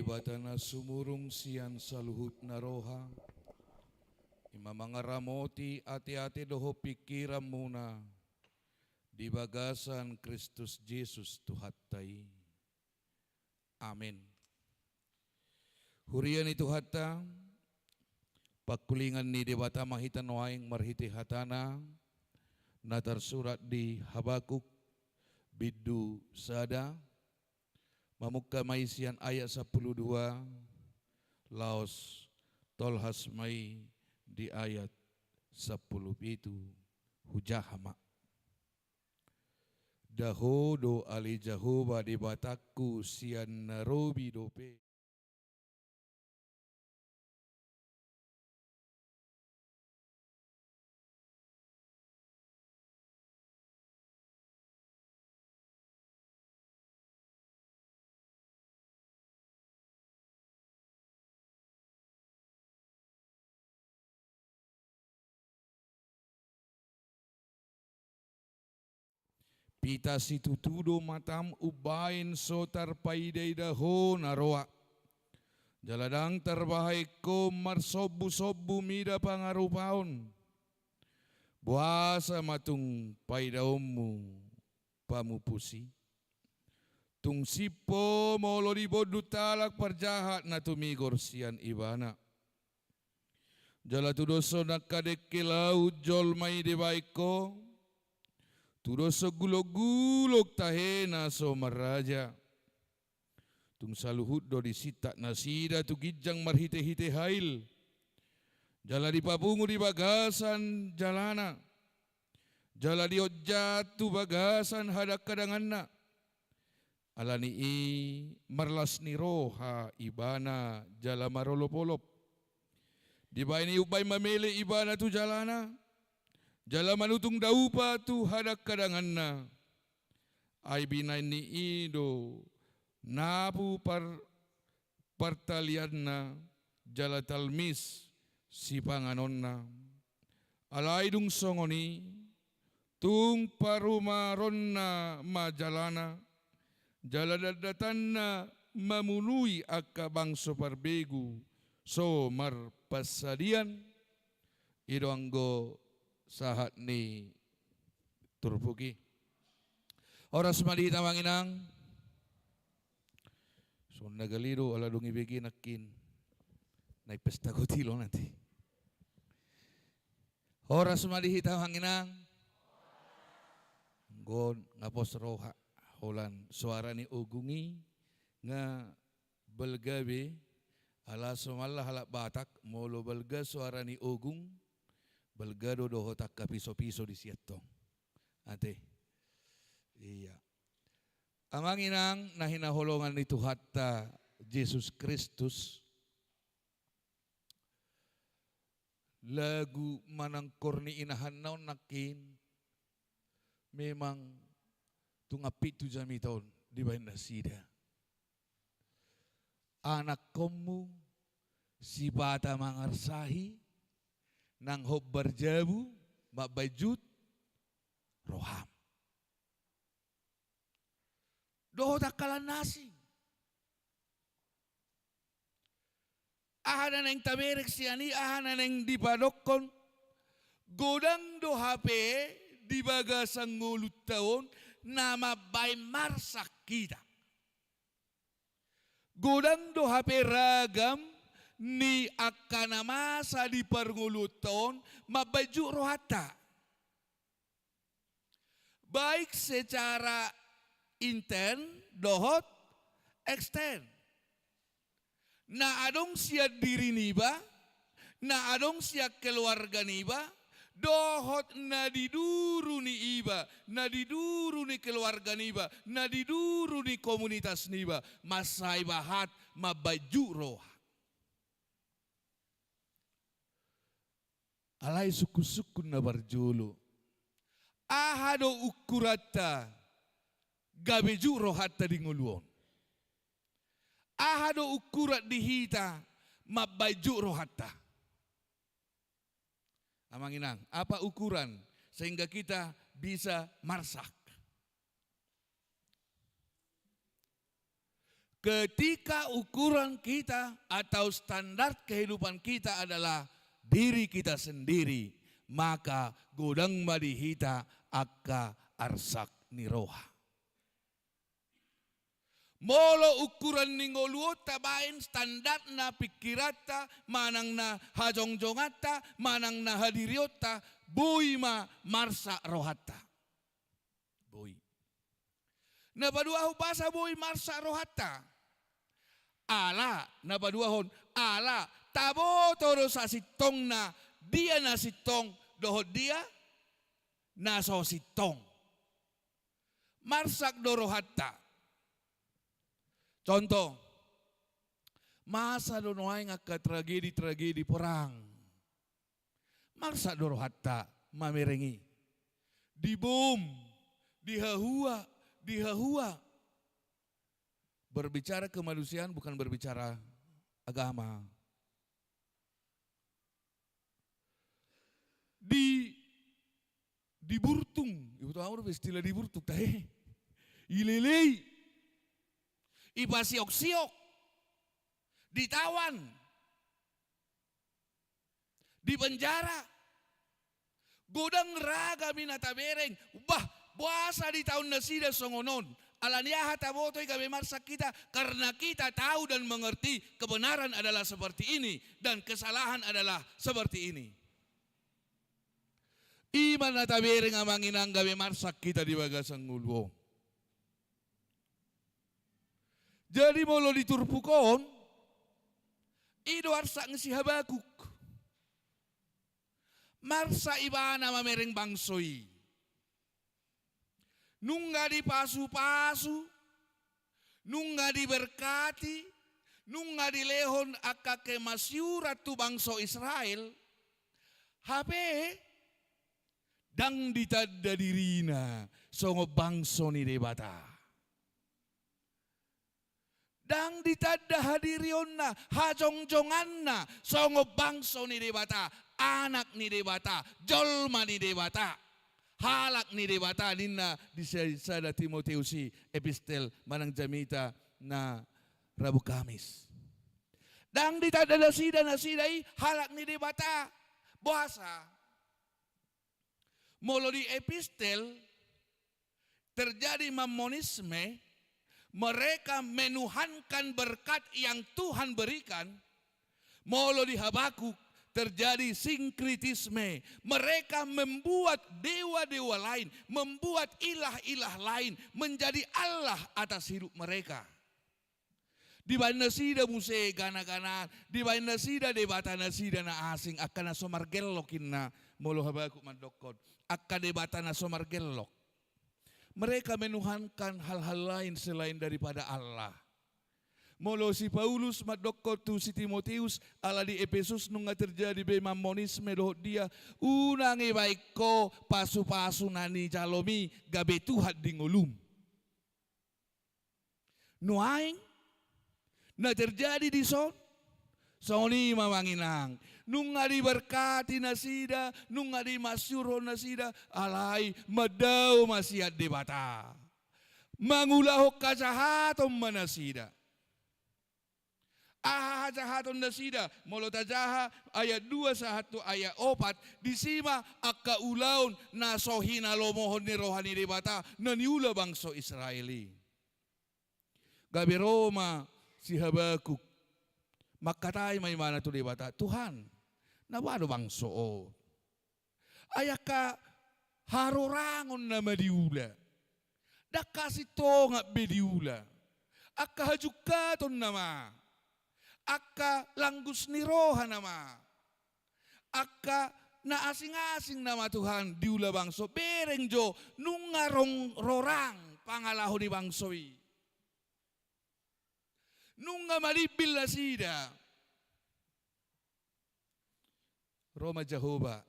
di batana sumurung sian saluhut na roha. Ima mga ramoti ati-ati doho pikiran muna. Di bagasan Kristus Jesus tuhattay. Amen. Hurian itu hatta, pagkulingan ni debata mahitan waing marhiti hatana, na tersurat di Habakuk biddu sada, mamukka maisian ayat 12, laos tolhas mai di ayat 10 itu hujahama. Dahodo ali Jahoba di bataku sian narobi dope. Pita situtudo matam ubain sotar paiday daho naroa. Jaladang terbahai ko marsobu-sobu mida pangarupaon. Buasa matung paidaomu pamupusi. Tung sipo molo di bodu talak perjahat na tumigor sian ibana. Jala tudoso nakadekkilau jol mai di baiko. Tudoso gulog-gulog tahena so maraja. Tung saluhut do disita nasida tu gijang marhite-hite hail. Jala di papungu di bagasan jalana. Jala di ojatu bagasan hadak kadanganna. Alani i marlas ni roha ibana jala marolopolop. Di baini ubay mamele ibana tu jalana. Jala manutung daupa tu hadak kadanganna. Ay binay ni ido napu partalianna jala talmis si panganonna. Alay dung songoni tung parumaronna majalana. Jala dadatanna mamunui akka bangso parbegu so marpasadian ido anggo sahat ni turpuki. Oras malita manginang. So nagalido ala dungi bigi nakin. Naipesta ko tilo nanti. Oras malihita manginang. Gon ngapos roha. Holan suara ni ugungi nga belgabe ala sumalla halak batak molo belga suara ni ugung. Belgado doho takka piso-piso di siatong. Ate. Iya. Amang inang nahinaholongan ni Tuhatta Jesus Kristus. Lagu manangkor ni inahan naon nakin. Memang tungapit tu jami taon di bahin nasida. Anak komu si bata mangarsahi. Nang hob berjabu, mabajut, roham. Doho takalan nasi. Ahanan yang tamerek siani, ahanan yang dipadokon. Godang do HP di bagasang ngulut taon, nama bay marsak kita. Godang do HP ragam, ni akana masa di pernguluton mabaju rohata. Baik secara intern, dohot, extern. Na adong siya diri niba, na adong siya keluarga niba, dohot na diduru ni iba, na diduru ni keluarga niba, na diduru ni komunitas niba, masay bahat mabaju roha. Alay suku-suku na barjolo. Ahado ukurata gabeju rohata di nguluon. Ahado ukurat dihita mabaju rohata. Amanginang, apa ukuran sehingga kita bisa marsak? Ketika ukuran kita atau standar kehidupan kita adalah diri kita sendiri, maka godang madihita akka arsak niroha. Molo ukuran ningoluot tabain standar na pikirata, manang na hajongjongata, manang na hadiriota, buy ma marsa rohata. Buy. Napaduaho basa buy marsa rohata. Ala, napaduahon, ala, tabo toro sa sitong na dia na sitong dohod dia naso sitong. Marsak dorohatta. Contoh, masa donoay nga tragedi-tragedi perang. Marsak dorohatta mamerengi. Dibom, dihahua. Berbicara kemanusiaan bukan berbicara agama. Diburtung, ibu tahu istilah diburtung teh. Ilelei, ipasiok-siok, ditawan, di penjara, godang raga minatabereng, puasa di tahun nasida songonon. Alaniaha tabotoy kami marsak kita karena kita tahu dan mengerti kebenaran adalah seperti ini dan kesalahan adalah seperti ini. Iman na tabiring amanginang kami marsak kita di bagasang ngulwo. Jadi molo diturpukon, ido arsak si Habakuk. Marsa ibana mamereng bangsoy. Nungga dipasu-pasu, nungga diberkati, nungga dilehon akake masyurat tu bangso Israel, hape dang ditadda dirina songo bangso ni debata. Dang ditadda hadirionna, hajongjonganna songo bangso ni debata, anak ni debata, jolma ni debata. Halak ni debata ninna di sada Timoteusi epistel manang jamita na Rabu Kamis. Dang ditada nasidai halak ni debata bahasa. Molo di epistel terjadi mamonisme, mereka menuhankan berkat yang Tuhan berikan. Molo di Habakuk terjadi sinkritisme. Mereka membuat dewa-dewa lain, membuat ilah-ilah lain menjadi Allah atas hidup mereka. Di baina sida muse gana-gana, di baina sida debata na sida na asing akan na somargellokin na molo Habakuk mandokod. Akka debata na somargellok. Mereka menuhankan hal-hal lain selain daripada Allah. Molo si Paulus madokot tu si Timoteus ala di Efesus nung nga terjadi be mamonisme doh dia unang ibaik ko pasu-pasu nani jalomi gabe Tuhan di ngulum. Nuaing na terjadi di soni mamanginang nung nga diberkati na sida nung nga di masyuro na sida alay madaw masiad di bata mangulahok kajahatom manasida. Jahaton nasida molo tajaha ayat 2 sa 1 ayat 4 disima akka ulaon na sohina lomohon ni rohani debata naniula bangso Israeli. Gabi Roma si Habakuk makatay may mana tu debata Tuhan nabado bangso o ayaka harorangon na madiula dakasito nga bediula akka hajukaton nama akka langgus ni roha nama. Akka na asing-asing nama Tuhan diula bangso. Bereng jo nungarong rorang pangalaho ni bangsoi. Nunga malibil na sida. Roma Jehovah.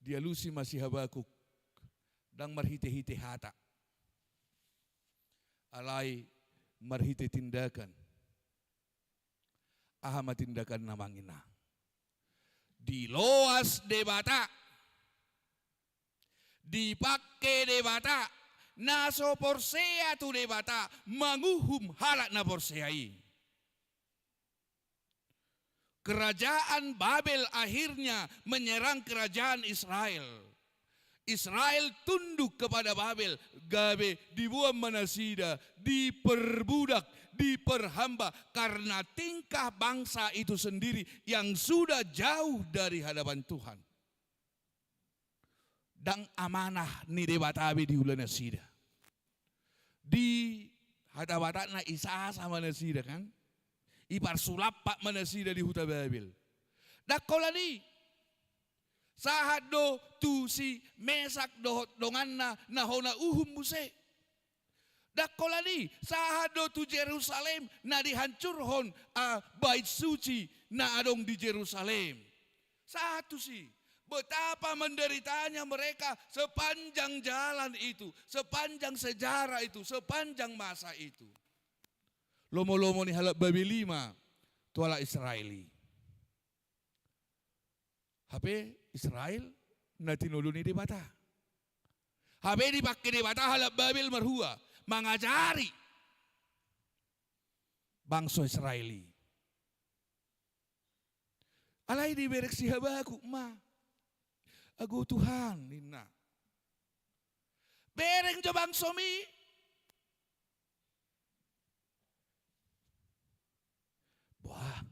Dialusi masih Habakuk. Dang marhite-hite hata. Alay marhite tindakan. Ahama tindakan namangina. Diloas debata. Dipakai debata. naso porsea tu debata manguhum halak na porseai. Kerajaan Babel akhirnya menyerang kerajaan Israel. Israel tunduk kepada Babel. Gabe dibuang manasida, diperbudak, diperhamba karena tingkah bangsa itu sendiri yang sudah jauh dari hadapan Tuhan. Dan amanah ni debatabi di ulah nasida. Di hadapan na isa sama nasida kan? Ipar sulap pak manasida di huta Babel. Dakolani sahado tu si mesak dohot donganna nahona uhum muse. Dakolani sahado tu Jerusalem na dihancurhon bait suci na adong di Jerusalem. Satu sih betapa menderitanya mereka sepanjang jalan itu, sepanjang sejarah itu, sepanjang masa itu. Lomo-lomo ni halap babi 5 tuala Israeli. HP Israel na tinuluni di bata. HP dipakai di bata halap babil marhua mengajari bangsa Israeli. Alai di berek si habaku ma. Agu Tuhan nina. Bereng jo bangsa mi. Wah,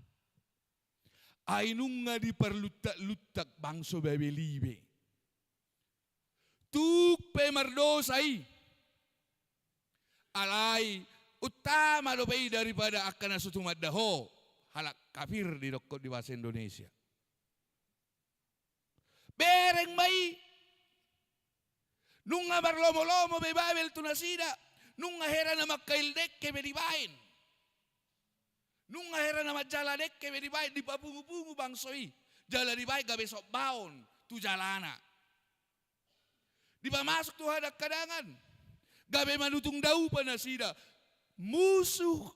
ainung nga di perlutak-lutak bangso Babelibe. Tuk pemardosai. Alai utama dopai daripada akan asutumad daho. Halak kafir di dokot di bahasa Indonesia. Bereng mai. Nunga barlomo-lomo be Babel tunasida. Nunga hera na makaildek ke beribain. Nung akhirnya nama jala dek kebe di baik di papungu-pungu bangsoi. Jala di baik gak besok baon tu jalana. Di masuk tu hadak kadangan. Gabe manutung dau panasida. Musuh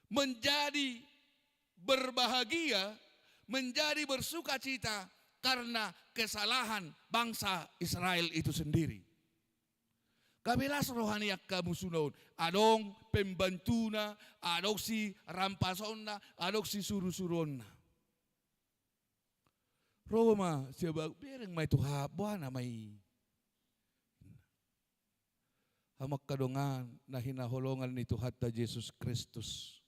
menjadi berbahagia, menjadi bersuka cita karena kesalahan bangsa Israel itu sendiri. Kabilas rohani yang kamu sunaun, adong pembantuna, adong si rampasonna, adong si suru-suronna. Roma siapa bereng mai tuha buana mai. Hamak kadongan na hinaholongan ni Tuhan ta Yesus Kristus.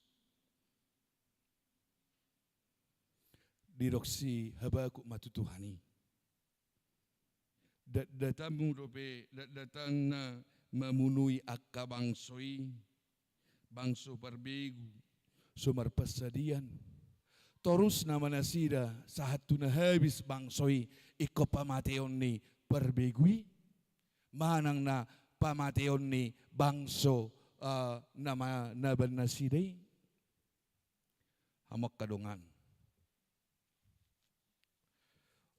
Diroksi habaku matutuhani. Datang murobe, datang na memenuhi akka bangsoi, bangso perbegu, sumar pasadian. Terus nama nasida saat tu na habis bangsoi, iko pamateon ni perbegui, manang na pamateon ni bangso nama naban nasidai, hamak kadongan.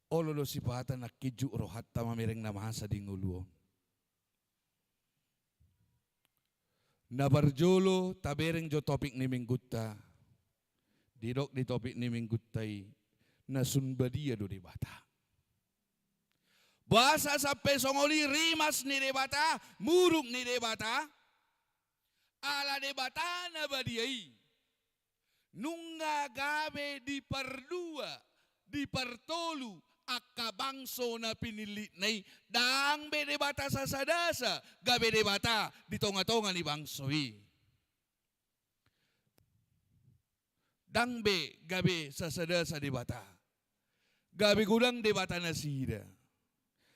Ololo sipatan nakiju rohat tamamireng namahasa di nguluon. Nabarjolo tabereng jo topik ni minggutta. Didok di topik ni mingguttai nasunbadia do debata. Bahasa sampai songoli rimas ni debata, muruk ni debata. Ala debata na badiai. Nunga gabe di perdua, di pertolu, akka bangso na pinili nai dang bede bata sa sadasa gabe de bata di tonga-tonga ni bangsoi dang be gabe sa sadasa di bata gabe gudang de bata nasida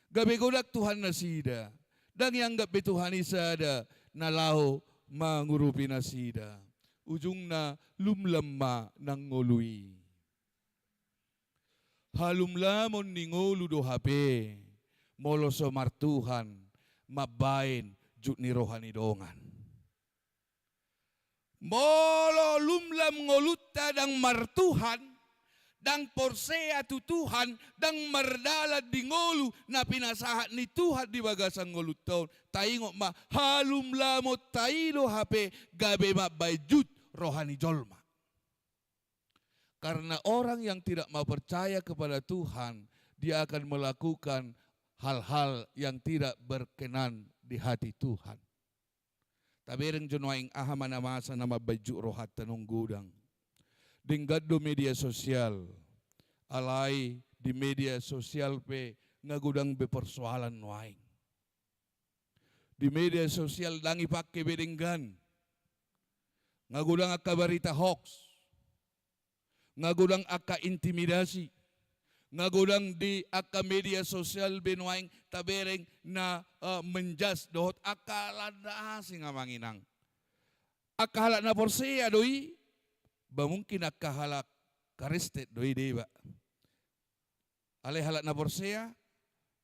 gabe gudak Tuhan nasida dang yang gabe Tuhan isada nalau mangurupi nasida ujung na lumlemma nang ngului halum lamon ningolu do hape moloso martuhan mabain juk ni rohani dongan molo lumlam ngolutta dang martuhan dang porsea tu Tuhan dang mardala di ngolu na pinasahat ni Tuhan di bagasang ngolutaon taingok ma halum lamot tailo hape gabe mabay jut rohani jolma. Karena orang yang tidak mau percaya kepada Tuhan, dia akan melakukan hal-hal yang tidak berkenan di hati Tuhan. Tabereng jonoaing aha manamasa nama baju rohat tanong gudang. Dinggad do media sosial. Alay di media sosial pe ngagudang bepersoalan noaing. Di media sosial dangi pakai bedenggan. Ngagudang akka berita hoax. Ngagudang akka intimidasi. Ngagudang di akka media sosial benuaing tabereng na menjas dohot akala daasi nga manginang. Akala na porseya doi, ba mungkin akala karestet doi deba. Ale halak na porseya,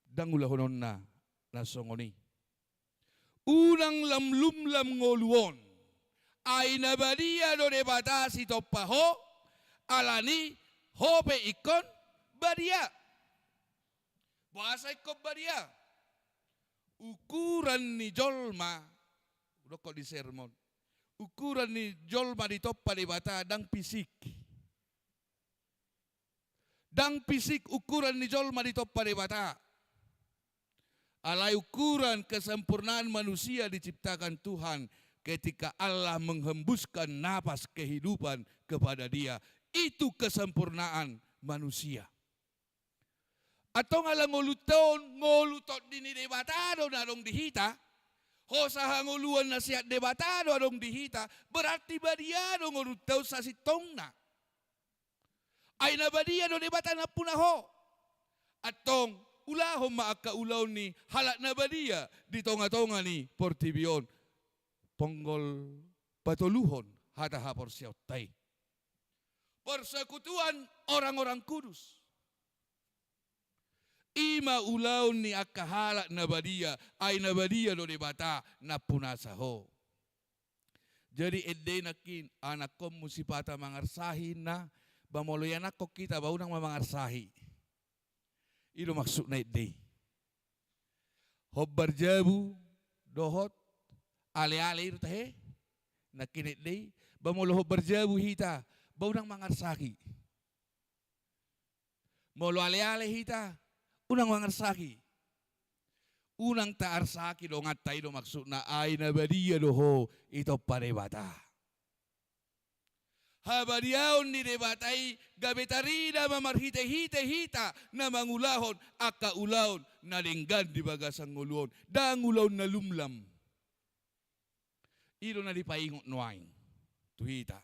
dangulahonon na nasongoni. Unang lamlumlam ngoluon, ay nabadia do debata si topaho, alani hope ikon, badia. Bahasa ikon badia. Ukuran ni jolma, udah kok di sermon. Ukuran ni jolma di topa di bata dang fisik. Dang fisik ukuran ni jolma di topa di bata. Alai ukuran kesempurnaan manusia diciptakan Tuhan ketika Allah menghembuskan napas kehidupan kepada dia. Itu kesempurnaan manusia. Atau ngalang ngolutot dini debatado na dong dihita. Hosa ngoluan nasihat debatado dong dihita. Berarti badiado ngolutaw sa sitong na. Ay nabadiado debatana punaho. Atong ulahom maakaulaw ni halak nabadia di tonga-tonga ni Portibion. Ponggol patuluhon hatahapor siyotay. Persekutuan orang-orang kudus. Ima ulaw ni akahalak nabadia ay nabadia do debata na punasaho. Jadi ede nakin anak ko musipata mangarsahin na bamoloyan ako kita baunang mamangarsahi. Ilo maksud na ide. Hobbar jabu dohot ale-ale ito tahe nakin ide bamolo hobbar jabu hita baunang mangarsahi. Molo ale-ale hita unang mangarsaki. Unang taarsaki do ngatay do maksud na ay nabadia do ho ito parebata. Habadiaon ni debatay gabetarida mamarhite-hite-hita na mangulahon akaulaon na linggan di bagasang nguluon. Dangulaon na lumlam. Ilo na di paingot nuain. Tuhita.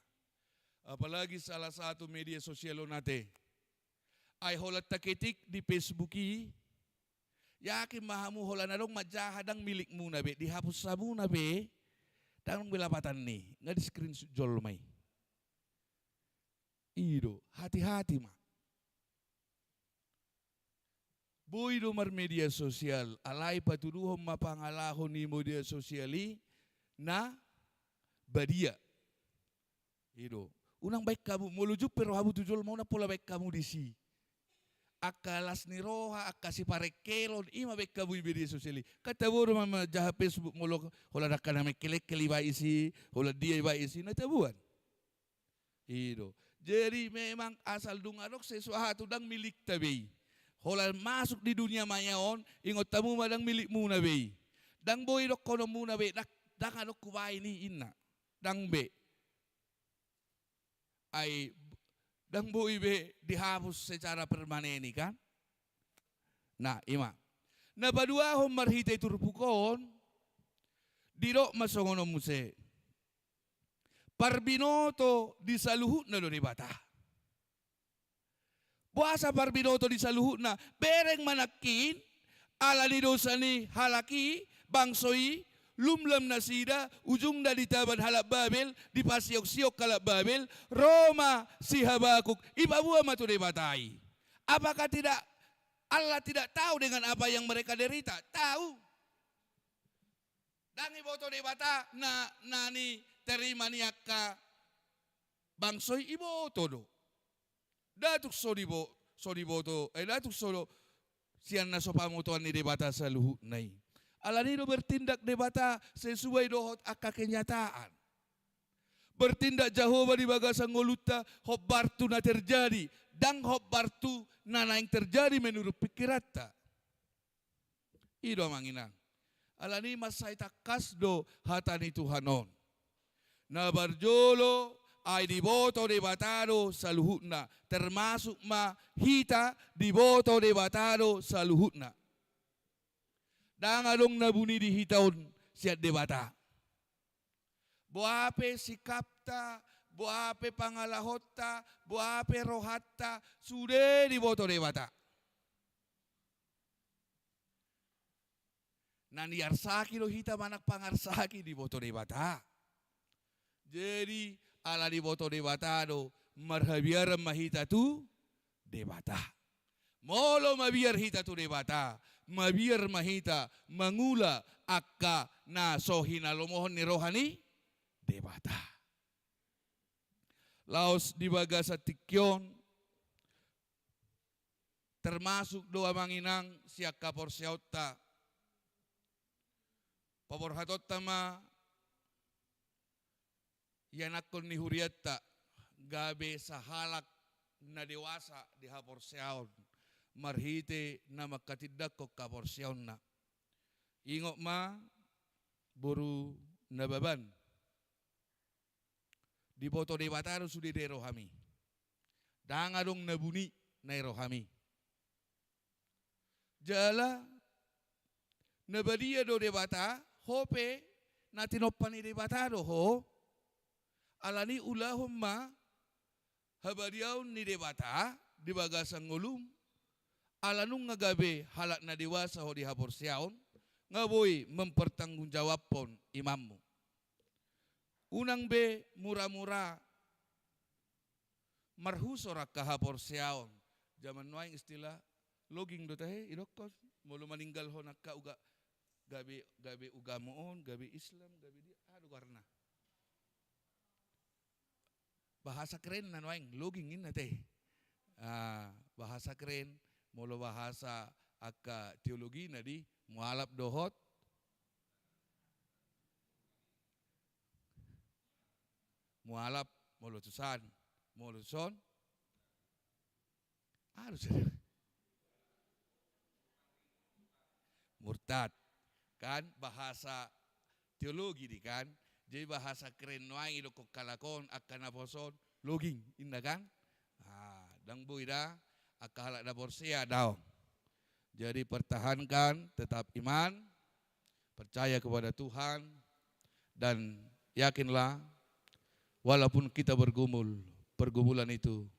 Apalagi salah satu media sosial natin. Ay holat takitik di Facebooki. Yakin mahamu hola na dong majahadang milik mo na be. Dihapos sa mo na be. Tanong bilapatan ni. Nga di screenshot jolmay. Ido. Hati-hati ma. Boy do mar media sosial. Alay patuduhom mapangalahon ni media sosiali. Na badia. Ido. Unang baik kamu. Mulujuk pero habu tujol mau na pula baik kamu di si. Akalas ni roha akasi parekelon ima baik kamu media sosial. Kata boro mama jaha Facebook mulu hola nakana mekelek keliba isi hola dia iba isi na tabuan. Ido. Jadi memang asal dungarok sesuatu dang milik tabi. Hola masuk di dunia mayaon ingot tamu madang milik muna be. Dang boy dok kono muna be dak anok kubai ni inna. Dang be. Ay dang boy be dihapus secara permanen kan. Nah, ima. Nabaduahom marhite turpukon diro masongono muse. Parbinoto di saluhut na do ni bata. Buasa parbinoto di saluhut na bereng manakin ala ni dosa ni halaki bangsoi lumlam na sida ujung na ditaban halap Babel di pasiok-siok kalap Babel Roma si Habakuk ibabuah matu ni batai. Apakah tidak Allah tidak tahu dengan apa yang mereka derita? Tahu. Dangi boto ni bata na nani terima niaka bangsoy iboto do. Datuk sodiboto datuk sodo sian na sopamutuan ni debata sa luhut nai. Alanido bertindak debata sesuai dohot akka kenyataan. Bertindak Jehovah di bagasang ngoluta hobbartu na terjadi dan hobbartu na yang terjadi menurut pikirannya. Ido manginang. Alani masay takasdo hatani Tuhanon. Na barjolo ay diboto de Bataro sa luhut na. Termasuk mahita diboto de Bataro sa luhut na. Dangalong nabuni di hitaon siya de Bata. Buape sikapta, buape pangalahota, buape rohatta, sude diboto de Bata. Naniarsaki lo hita manak pangarsaki diboto de Bata. Jadi ala diboto de Bata do marhabiar mahita tu de Bata. Molo mabiar hita tu de Bata. Mabiar mahita mangula akka na sohina lomohon ni rohani de Bata. Laos di baga sa tikyon termasuk doa manginang siak kapor siauta paborhatot tama yanakon ni huriatta gabe sa halak na dewasa di hapor siaon marhite na makatidak ko kapor siaon na ingok ma buru nababan di boto de Bataro sudi de rohami dangadong nabuni na rohami jala nabadia do de Bata hope na tinopani de Bataro ho alani ulahum ma habadiaw ni de Bata di bagasang ngulum alanung ngagabe halak na dewasa ho di hapor siaon ngaboy mempertanggungjawab pon imammu. Unang be mura-mura marhusorak kahapor siaon. Zaman nuaing istilah loging do tahe idokon mulu maninggal ho nakka uga gabe ugamoon, gabe Islam, gabe dia aduh karena bahasa keren na nuaing loging in teh. Bahasa keren mulu bahasa akka teologi na di mualap dohot mualap molutusan molutuson harus murtad kan bahasa teologi di kan jadi bahasa keren noai ilo kalakon akan naposon loging indah kan dang buida akala da borsia daw jadi pertahankan tetap iman percaya kepada Tuhan dan yakinlah walaupun kita pergumulan itu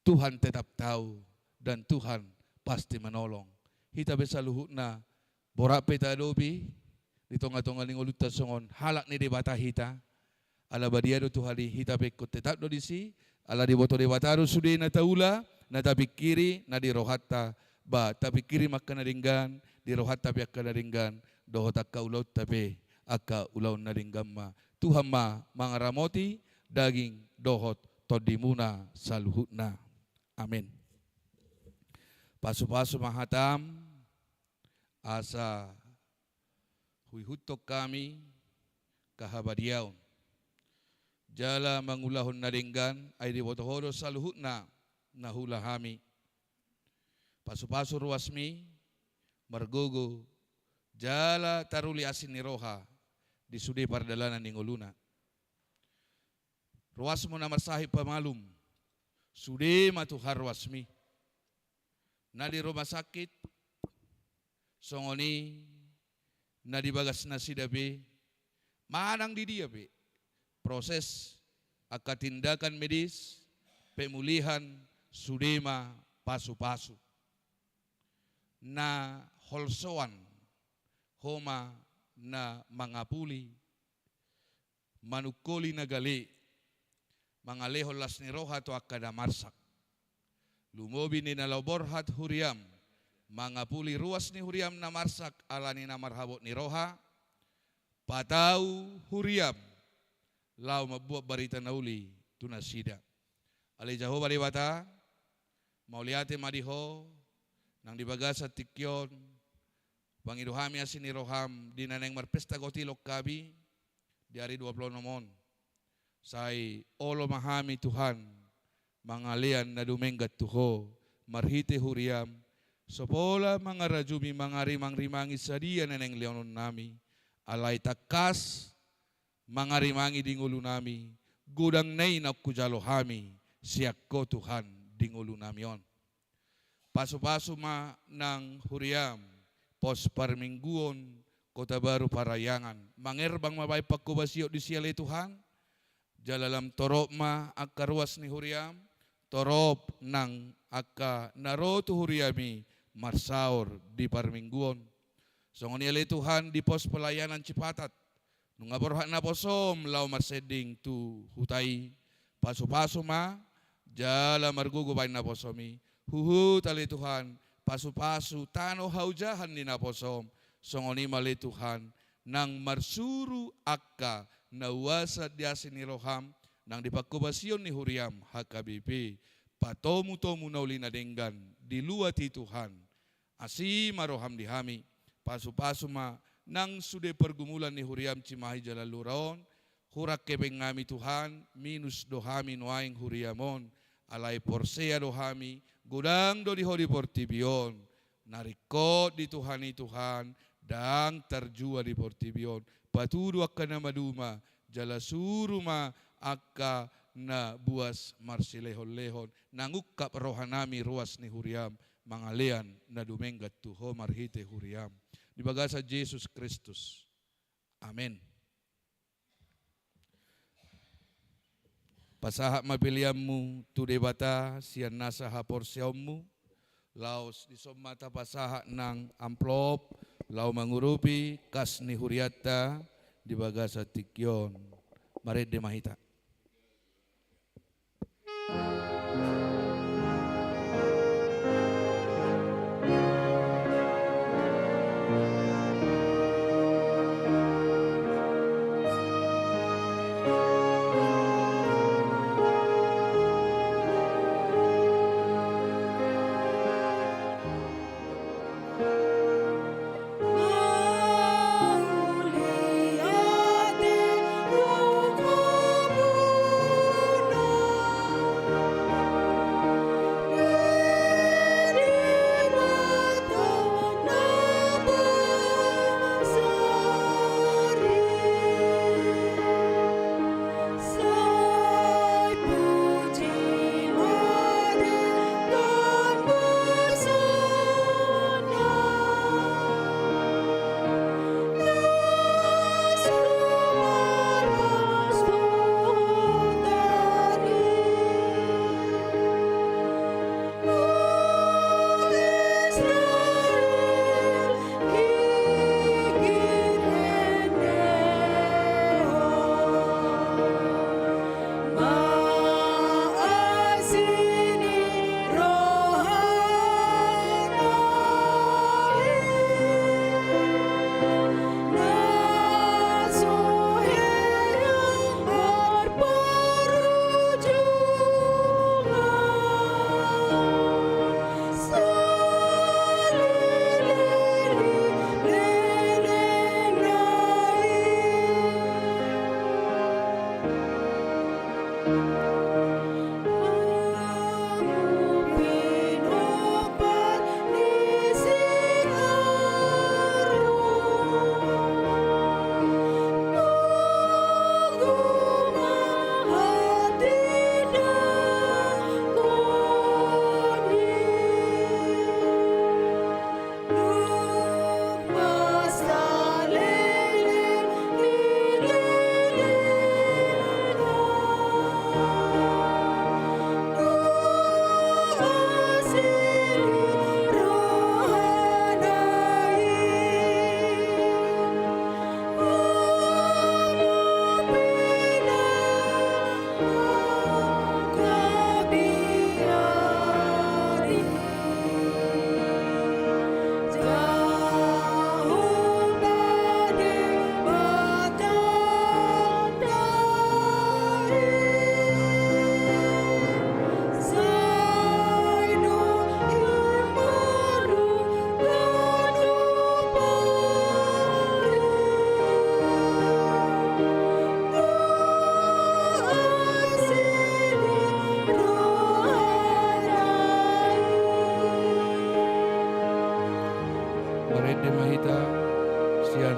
Tuhan tetap tahu dan Tuhan pasti menolong. Hita besa luhutna borape ta dobi di tonga-tonga ning uluta songon halak ni de Bata hita ala badia do Tuhali hita bekot tetap do disi ala di boto de Bataro sude na taula na tabikiri na di rohatta ba tabikiri makana ringgan di rohatta bi akana ringgan dohota ka ulaut tabe akka ulaun na ringgamma Tuhan ma mangaramoti daging dohot todimuna saluhutna. Amin. Pasu-pasu mahatam asa huihutok kami kahabadiaon. Jala mangulahon naringgan ay di botohoro saluhutna nahulahami. Pasu-pasu ruasmi margogo jala taruli asin ni roha di sudi pardalanan ning uluna. Ruasmu na marsahib pamalum. Sudi matuhar ruasmi. Na di rumah sakit songoni na di bagas na sidabe manang di dia be. Proses aka tindakan medis pemulihan sudema pasu-pasu. Na holsoan homa na mangapuli manukoli na gali mangalehol las ni roha to akada marsak lumobi ni nalaborhat huriam mangapuli ruas ni huriam na marsak alani na marhabot ni roha patau huriam lau mabuat barita nauli tunasida ali jaho bari bata mauliate madiho nang dibagasa tikyon pangiduhami asin ni roham di naneng marpesta gotilok kabi di hari 20 nomon say olo mahami Tuhan mangalian na dumenggat tuho marhite huriam Sopola mga rajumi mga rimang-rimangi sadia neneng leonon nami. Alay takas mga rimangi dingulo nami. Gudang nay na kujalo hami. Siyak ko Tuhan dingulo nami yon. Paso-paso ma ng huriam. Pos parmingguon. Kota Baru Parayangan. Mangerbang mabay pagkubasyo di siya Tuhan. Jalalam torop ma akaruas ni huriam. Torop ng aka naroto huriami. Marsaur di Parmingguon. So ngunili Tuhan di pos pelayanan Cipatat. Nung aborhat na posom lau marseding tu hutai. Paso-paso ma jala margugubay na posomi. Huhu tali Tuhan. Paso-paso tano haujahan ni na posom. So ngunimali Tuhan nang marsuru akka nawasa diasin ni Roham nang dipagkubasyon ni Huriam HKBP. Patomu-tomu nauli na denggan diluati Tuhan. Asi maroham dihami. Paso-paso ma nang sude pergumulan ni Huriam Cimahi Jalaluraon. Hurak kebeng ngami Tuhan. Minus dohami noaing Huriamon. Alay porsea dohami. Gudang do dihodi portibion. Narikot di Tuhani Tuhan. Dang terjua di portibion. Patudu akka na maduma. Jalasuru ma akka na buas marsilehon-lehon. Nangukap rohanami ruas ni Huriam. Mangalian na dumenggat tuho marhite Huriam. Di bagasa Jesus Kristus. Amen. Pasahak mapiliammu tu debata sian nasa hapor siammu. Laos di somata pasahak nang amplop. Lau mangurupi kas ni Huriata di bagasa tikyon. Marit de mahita.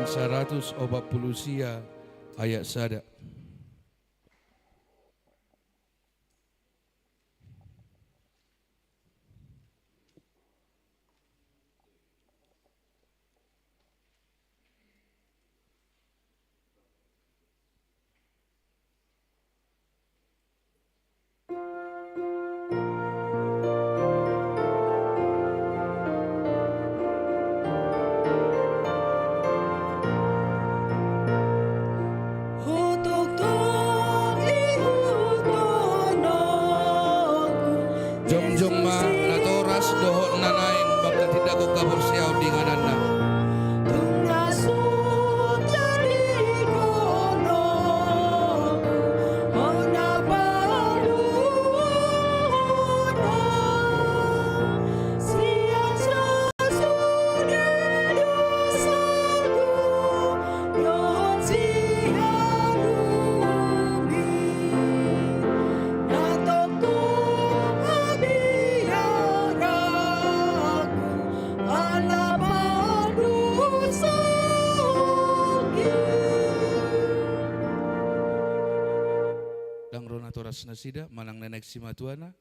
140 sia ayat sada. Jom ma natoras dohot nanaing baka tidak ko kabur siyaw di nganana. Natoras na sida manang nenek si matuana.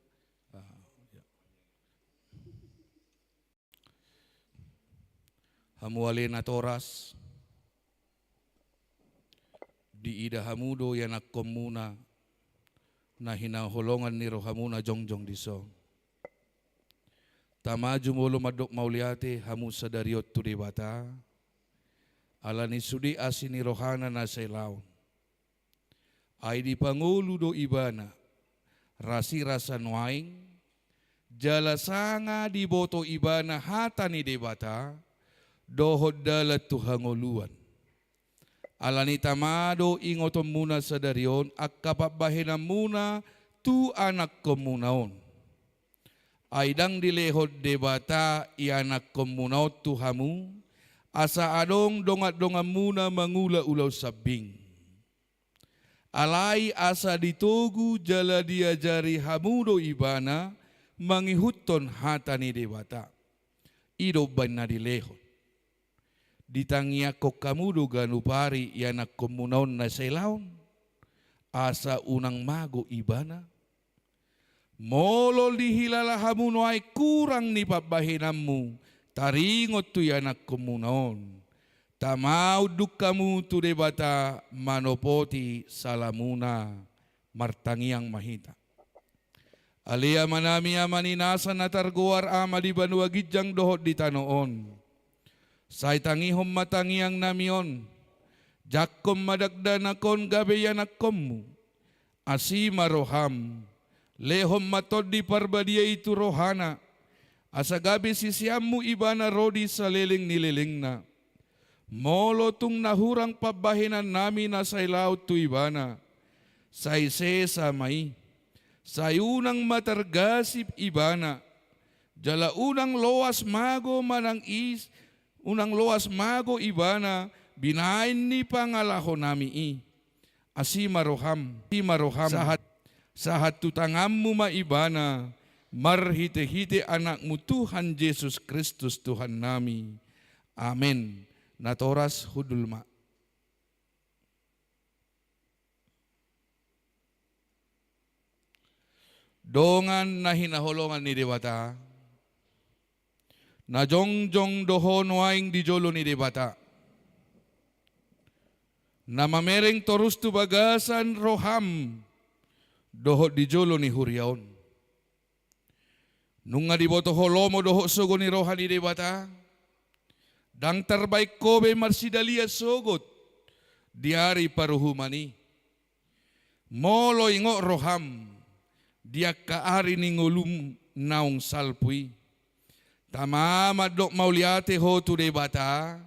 Hamuali natoras di ida hamudo yanak komuna na hinaholongan ni rohamuna jongjong diso. Tamaju molo madok mauliate hamu sadariot tu debata ala ni sudi asini rohana na sailaw. Ay di Pangulo do ibana, rasi rasa nuaing, jala sanga di boto ibana hata ni debata, dohod dalat tuhangoluan. Alani tamado ingotom muna sa darion, ak kapabahinam muna tu anak komunaon. Ay dang dilehod debata i anak komunaot tuhamu, asa adong dongat-dongan muna mangula ulaw sabing. Alai asa ditogu jala diajari hamudo ibana mangihuton hata ni debata. Ido ban na dilehon. Ditangya ko kamudo ganupari yanak komunaon na selaon. Asa unang mago ibana. Molol dihilala hamuno ay kurang ni pabahinammu. Taringot tu yanak komunaon. Tamau dukamu tu debata manopoti salamuna martangiang mahita. Alia manami amaninasa natarguar ama di banua gijang dohot di tanoon. Say tangihom matangiang namion. Jakkom madagdanakon gabeyanakkommu. Asima roham. Lehom matod di parbadia itu rohana. Asa gabi sisiammu ibana rodi sa leling nililing na. Molo tung nahurang pabahinan namin na sa ilaw tu ibana. Say sesa may. Say unang matargasip ibana. Jala unang loas mago manang unang loas mago ibana. Binain ni pangalaho nami asimaroham. Sahat tutangammu maibana. Marhite-hite anakmu Tuhan Yesus Kristus Tuhan nami. Amin. Natoras hudulma. Dongan na hinaholongan ni debata. Na jongjong dohon waing di jolo ni debata. Na mamereng torus tu bagasan roham. Dohot di jolo ni huriaon. Nung nga di boto holomo dohot sogo ni rohan ni debata. Dang terbaik kobe marsidalia sogot diari paruhumani. Molo ingo roham dia kaari ni ngulum naung salpui. Tamama dok mauliate ho tu debata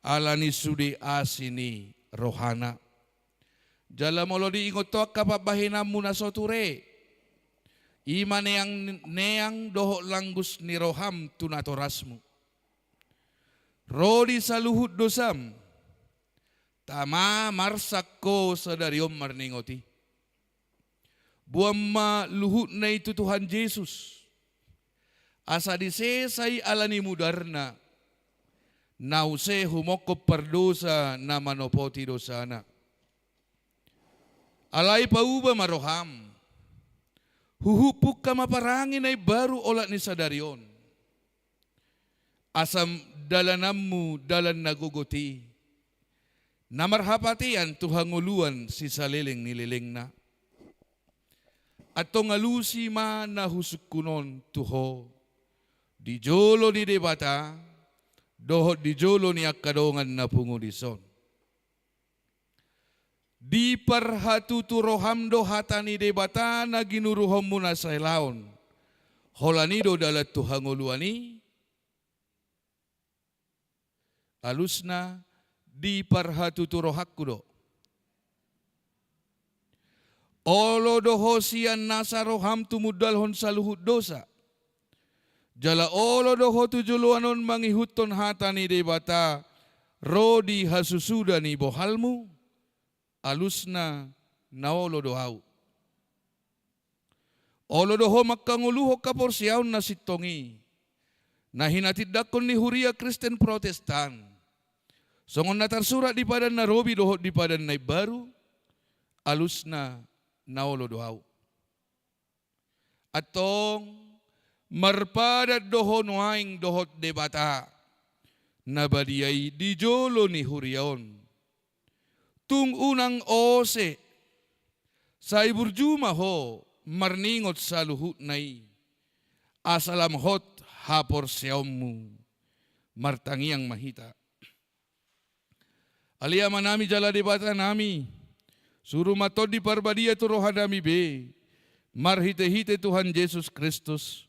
alani sudi asini rohana. Jala molo di ingo tok kapabahinam muna soture. Ima neang dohok langgus ni roham tunatorasmu. Rodi saluhut dosam. Tama marsakko sadariom marningoti. Buamma luhut na itu Tuhan Yesus. Asa disesay alani mudarna. nause humokop perdosa na manopoti dosana. Alay pauba maroham, huhupuk ka maparangin ay baru olat ni sadarion. Asam dalanammu dalan naguguti, namarhapatian tuhanguluan si saliling nililing na. At ngalusi ma nahusuk tuho, di jolo ni debata, dohot di jolo ni akadongan na pungudison. Di parhatuturoham dohata ni debata na ginuruhom muna sa ilaon. Holanido dalat tuhanguluani, alus na di parhatuturohak kudo. Olo doho siyan nasa roham tumudalhon sa luhut dosa. Jala olo doho tujuluanon mangihuton hata ni debata, rodi hasusuda ni bohalmu, alus na naolo dohau. Olo doho makanguluho kaporsiyaon na sitongi, na hinatidakon ni Huria Kristen Protestan. Songon natarsurat di padan na robi doho di padan na baru, alus na naolo dohau. Atong marpadat doho nuaing dohot debata, nabadiyay di jolo ni Huriaon. Tung unang ose, sa iburjuma ho, marningot sa luhut nai, asalamhot hapor siyawmu, martangiang mahita. Alia manami jala debata nami, suruh matod di parbadia tu rohadami be, marhite-hite Tuhan Yesus Kristus.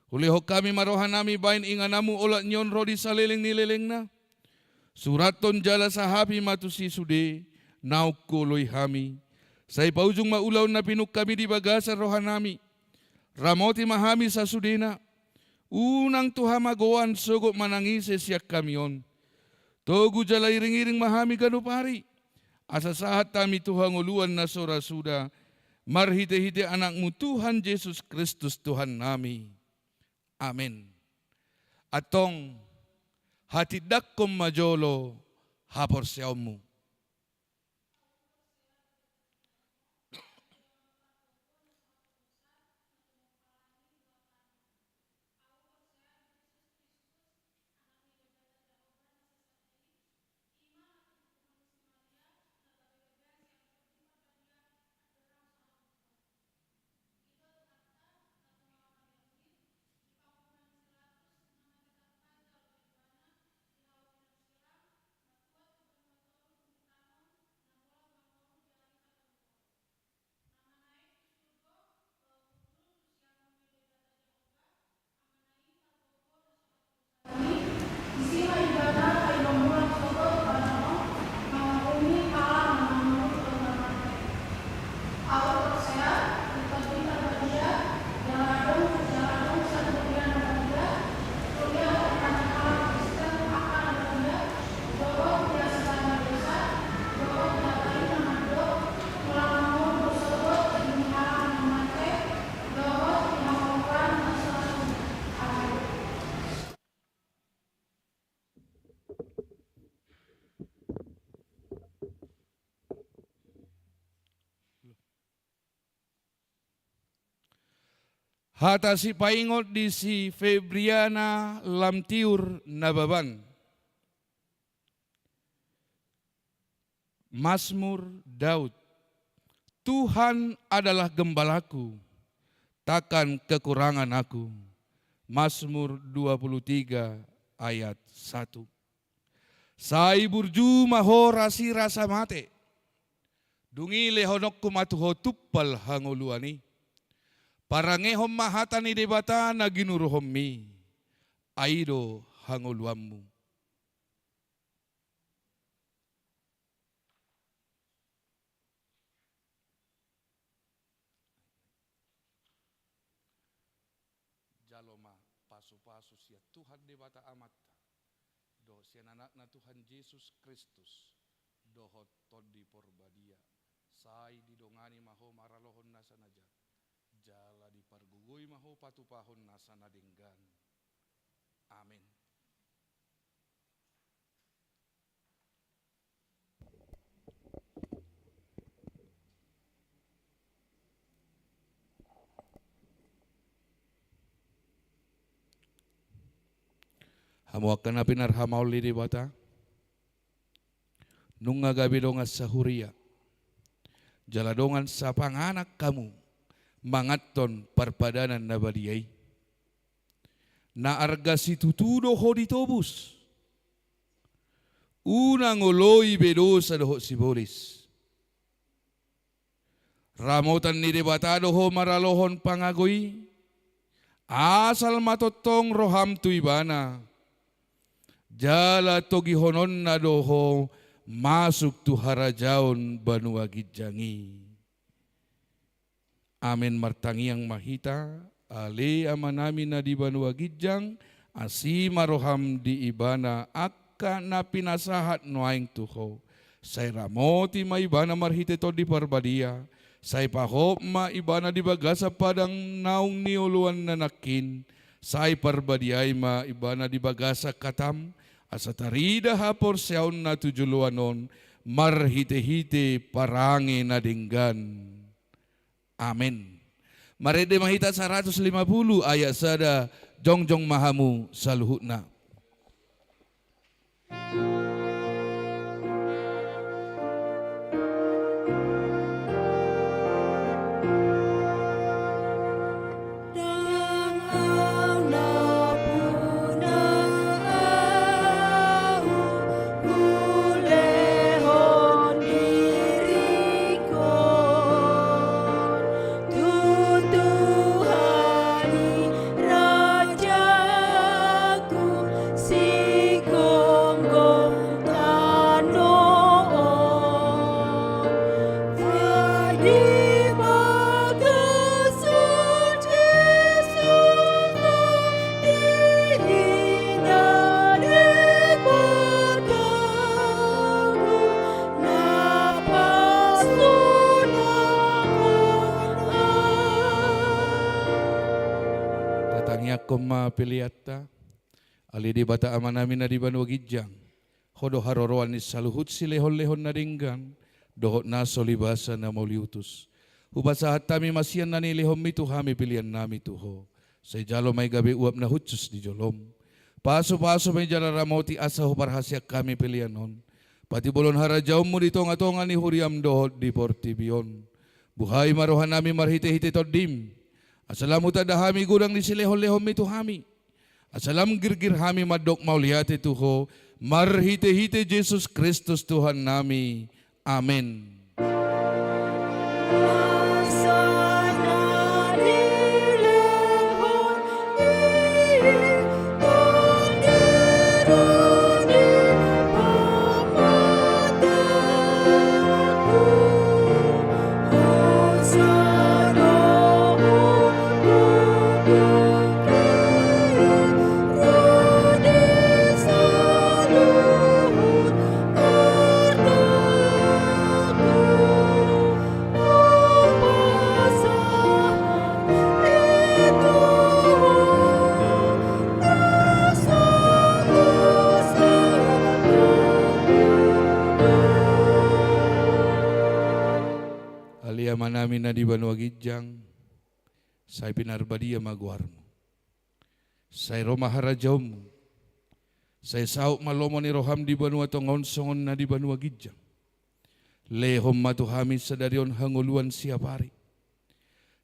Huliho kami marohanami bain inganamu olat nyon rodi saliling nileleng na. Suraton jala sahabi matusi sude, naukuloy hami. Say paujung maulaw na pinuk kami di bagasan rohanami. Ramoti mahami sa sudena. Unang tuhamagoan sugot manangise siyak kamyon. Togu jala iring-iring mahami ganupari. Asasahat kami tuhanguluan na sorasuda, marhite-hite anakmu Tuhan Yesus Kristus Tuhan nami. Amen. Atong hatidak kom majolo hapor siyawmu. Hata si paingot di si Febriana Lamtiur Nababan. Mazmur Daud. Tuhan adalah gembalaku, takkan kekurangan aku. Mazmur 23 ayat 1. Sai burju maho rasi rasa mate. Dungi lehonok kumatuho tuppal hanguluani. Parangehom mahata ni debata na ginuruhom mi. Aido hanguluammu. Jaloma pasu-pasu sia Tuhan debata amat. Do sian anak na Tuhan Yesus Kristus. Dohot todi porbadia. Sai didongani maho maralohon nasanaja. Jala di pargugui maho patupahon nasana denggan. Amin. Amo akan pinarhamauli di bata. Nung gabi dongas sa huria. Jaladongan sa panganak kamu. Mangaton parpadanan na badiyay. Na arga si tutudo ho ditobus. Unang uloy bedo sa doho sibolis. Ramotan ni debatado ho maralohon pangagoy. Asal matotong roham tuibana. Jala togihonon na doho masuk tu harajaon banua gidjangi. Amin martangi ang mahita. Ale amanami na di banua gidjang. Asi maroham di ibana akka na pinasahat noaing tuho. Say ramoti maibana marhite to di parbadia. Say pahop maibana di bagasa padang naong niuluan na nakin. Say parbadiay maibana di bagasa katam. Asa tarida hapor siyaon na tujuluanon. Marhite-hite parangi na dinggan. Amen. Marede mahita 150 ayat sada jongjong mahamu saluhutna. Koma piliata ali di bata aman namin na di banwa gidjang hodo haroroan ni saluhut si lehon-lehon na dinggan dohot na solibasa na mauliutus hubasahat tami masian na ni lehom mitu hami pilihan nami tuho say jalo may gabi uap na hutsus di jolom paso-paso may jala ramoti asa huparhasyak kami pilihanon pati bolon harajaw mo di tonga-tonga ni huriam dohot di portibion buhay marohan nami marhite-hite todim. Asalam utadahami gurang ni silehon-lehon itu hami. Asalam girgir hami madok mauliate tuho. Marhite-hite Yesus Kristus Tuhan nami. Amin. Namin na di banwa gidjang say pinarbadia maguarmo say roma harajom say sauk malomo ni roham di banwa tongon songon na di banwa gidjang lehom matuhami sa darion hanguluan siapari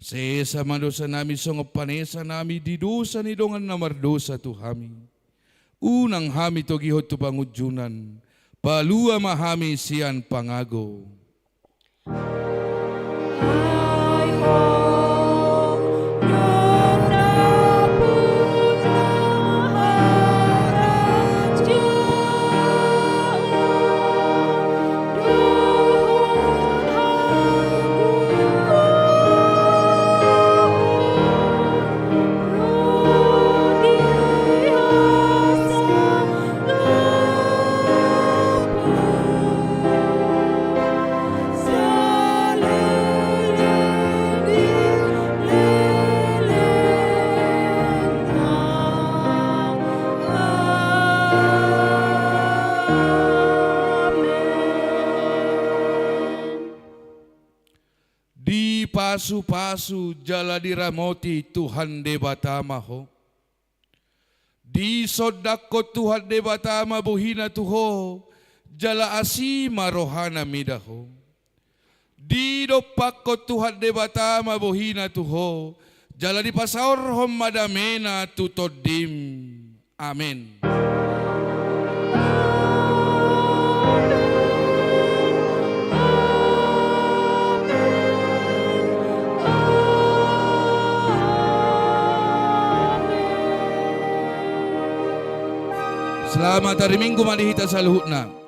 say sa madosa nami songop panesa nami di dosa ni dongan na mardosa tuhami unang hami to gihot tu pangujunan palua mahami sian pangago. Pasu-pasu jala diramoti Tuhan debatamaho. Di sodako Tuhan debata mabuhina tuho, jala asima rohana midaho. Di dopako Tuhan debata mabuhina tuho, jala di pasaor hom madamena tutodim. Amin. Selamat hari Minggu malihita sa luhut na.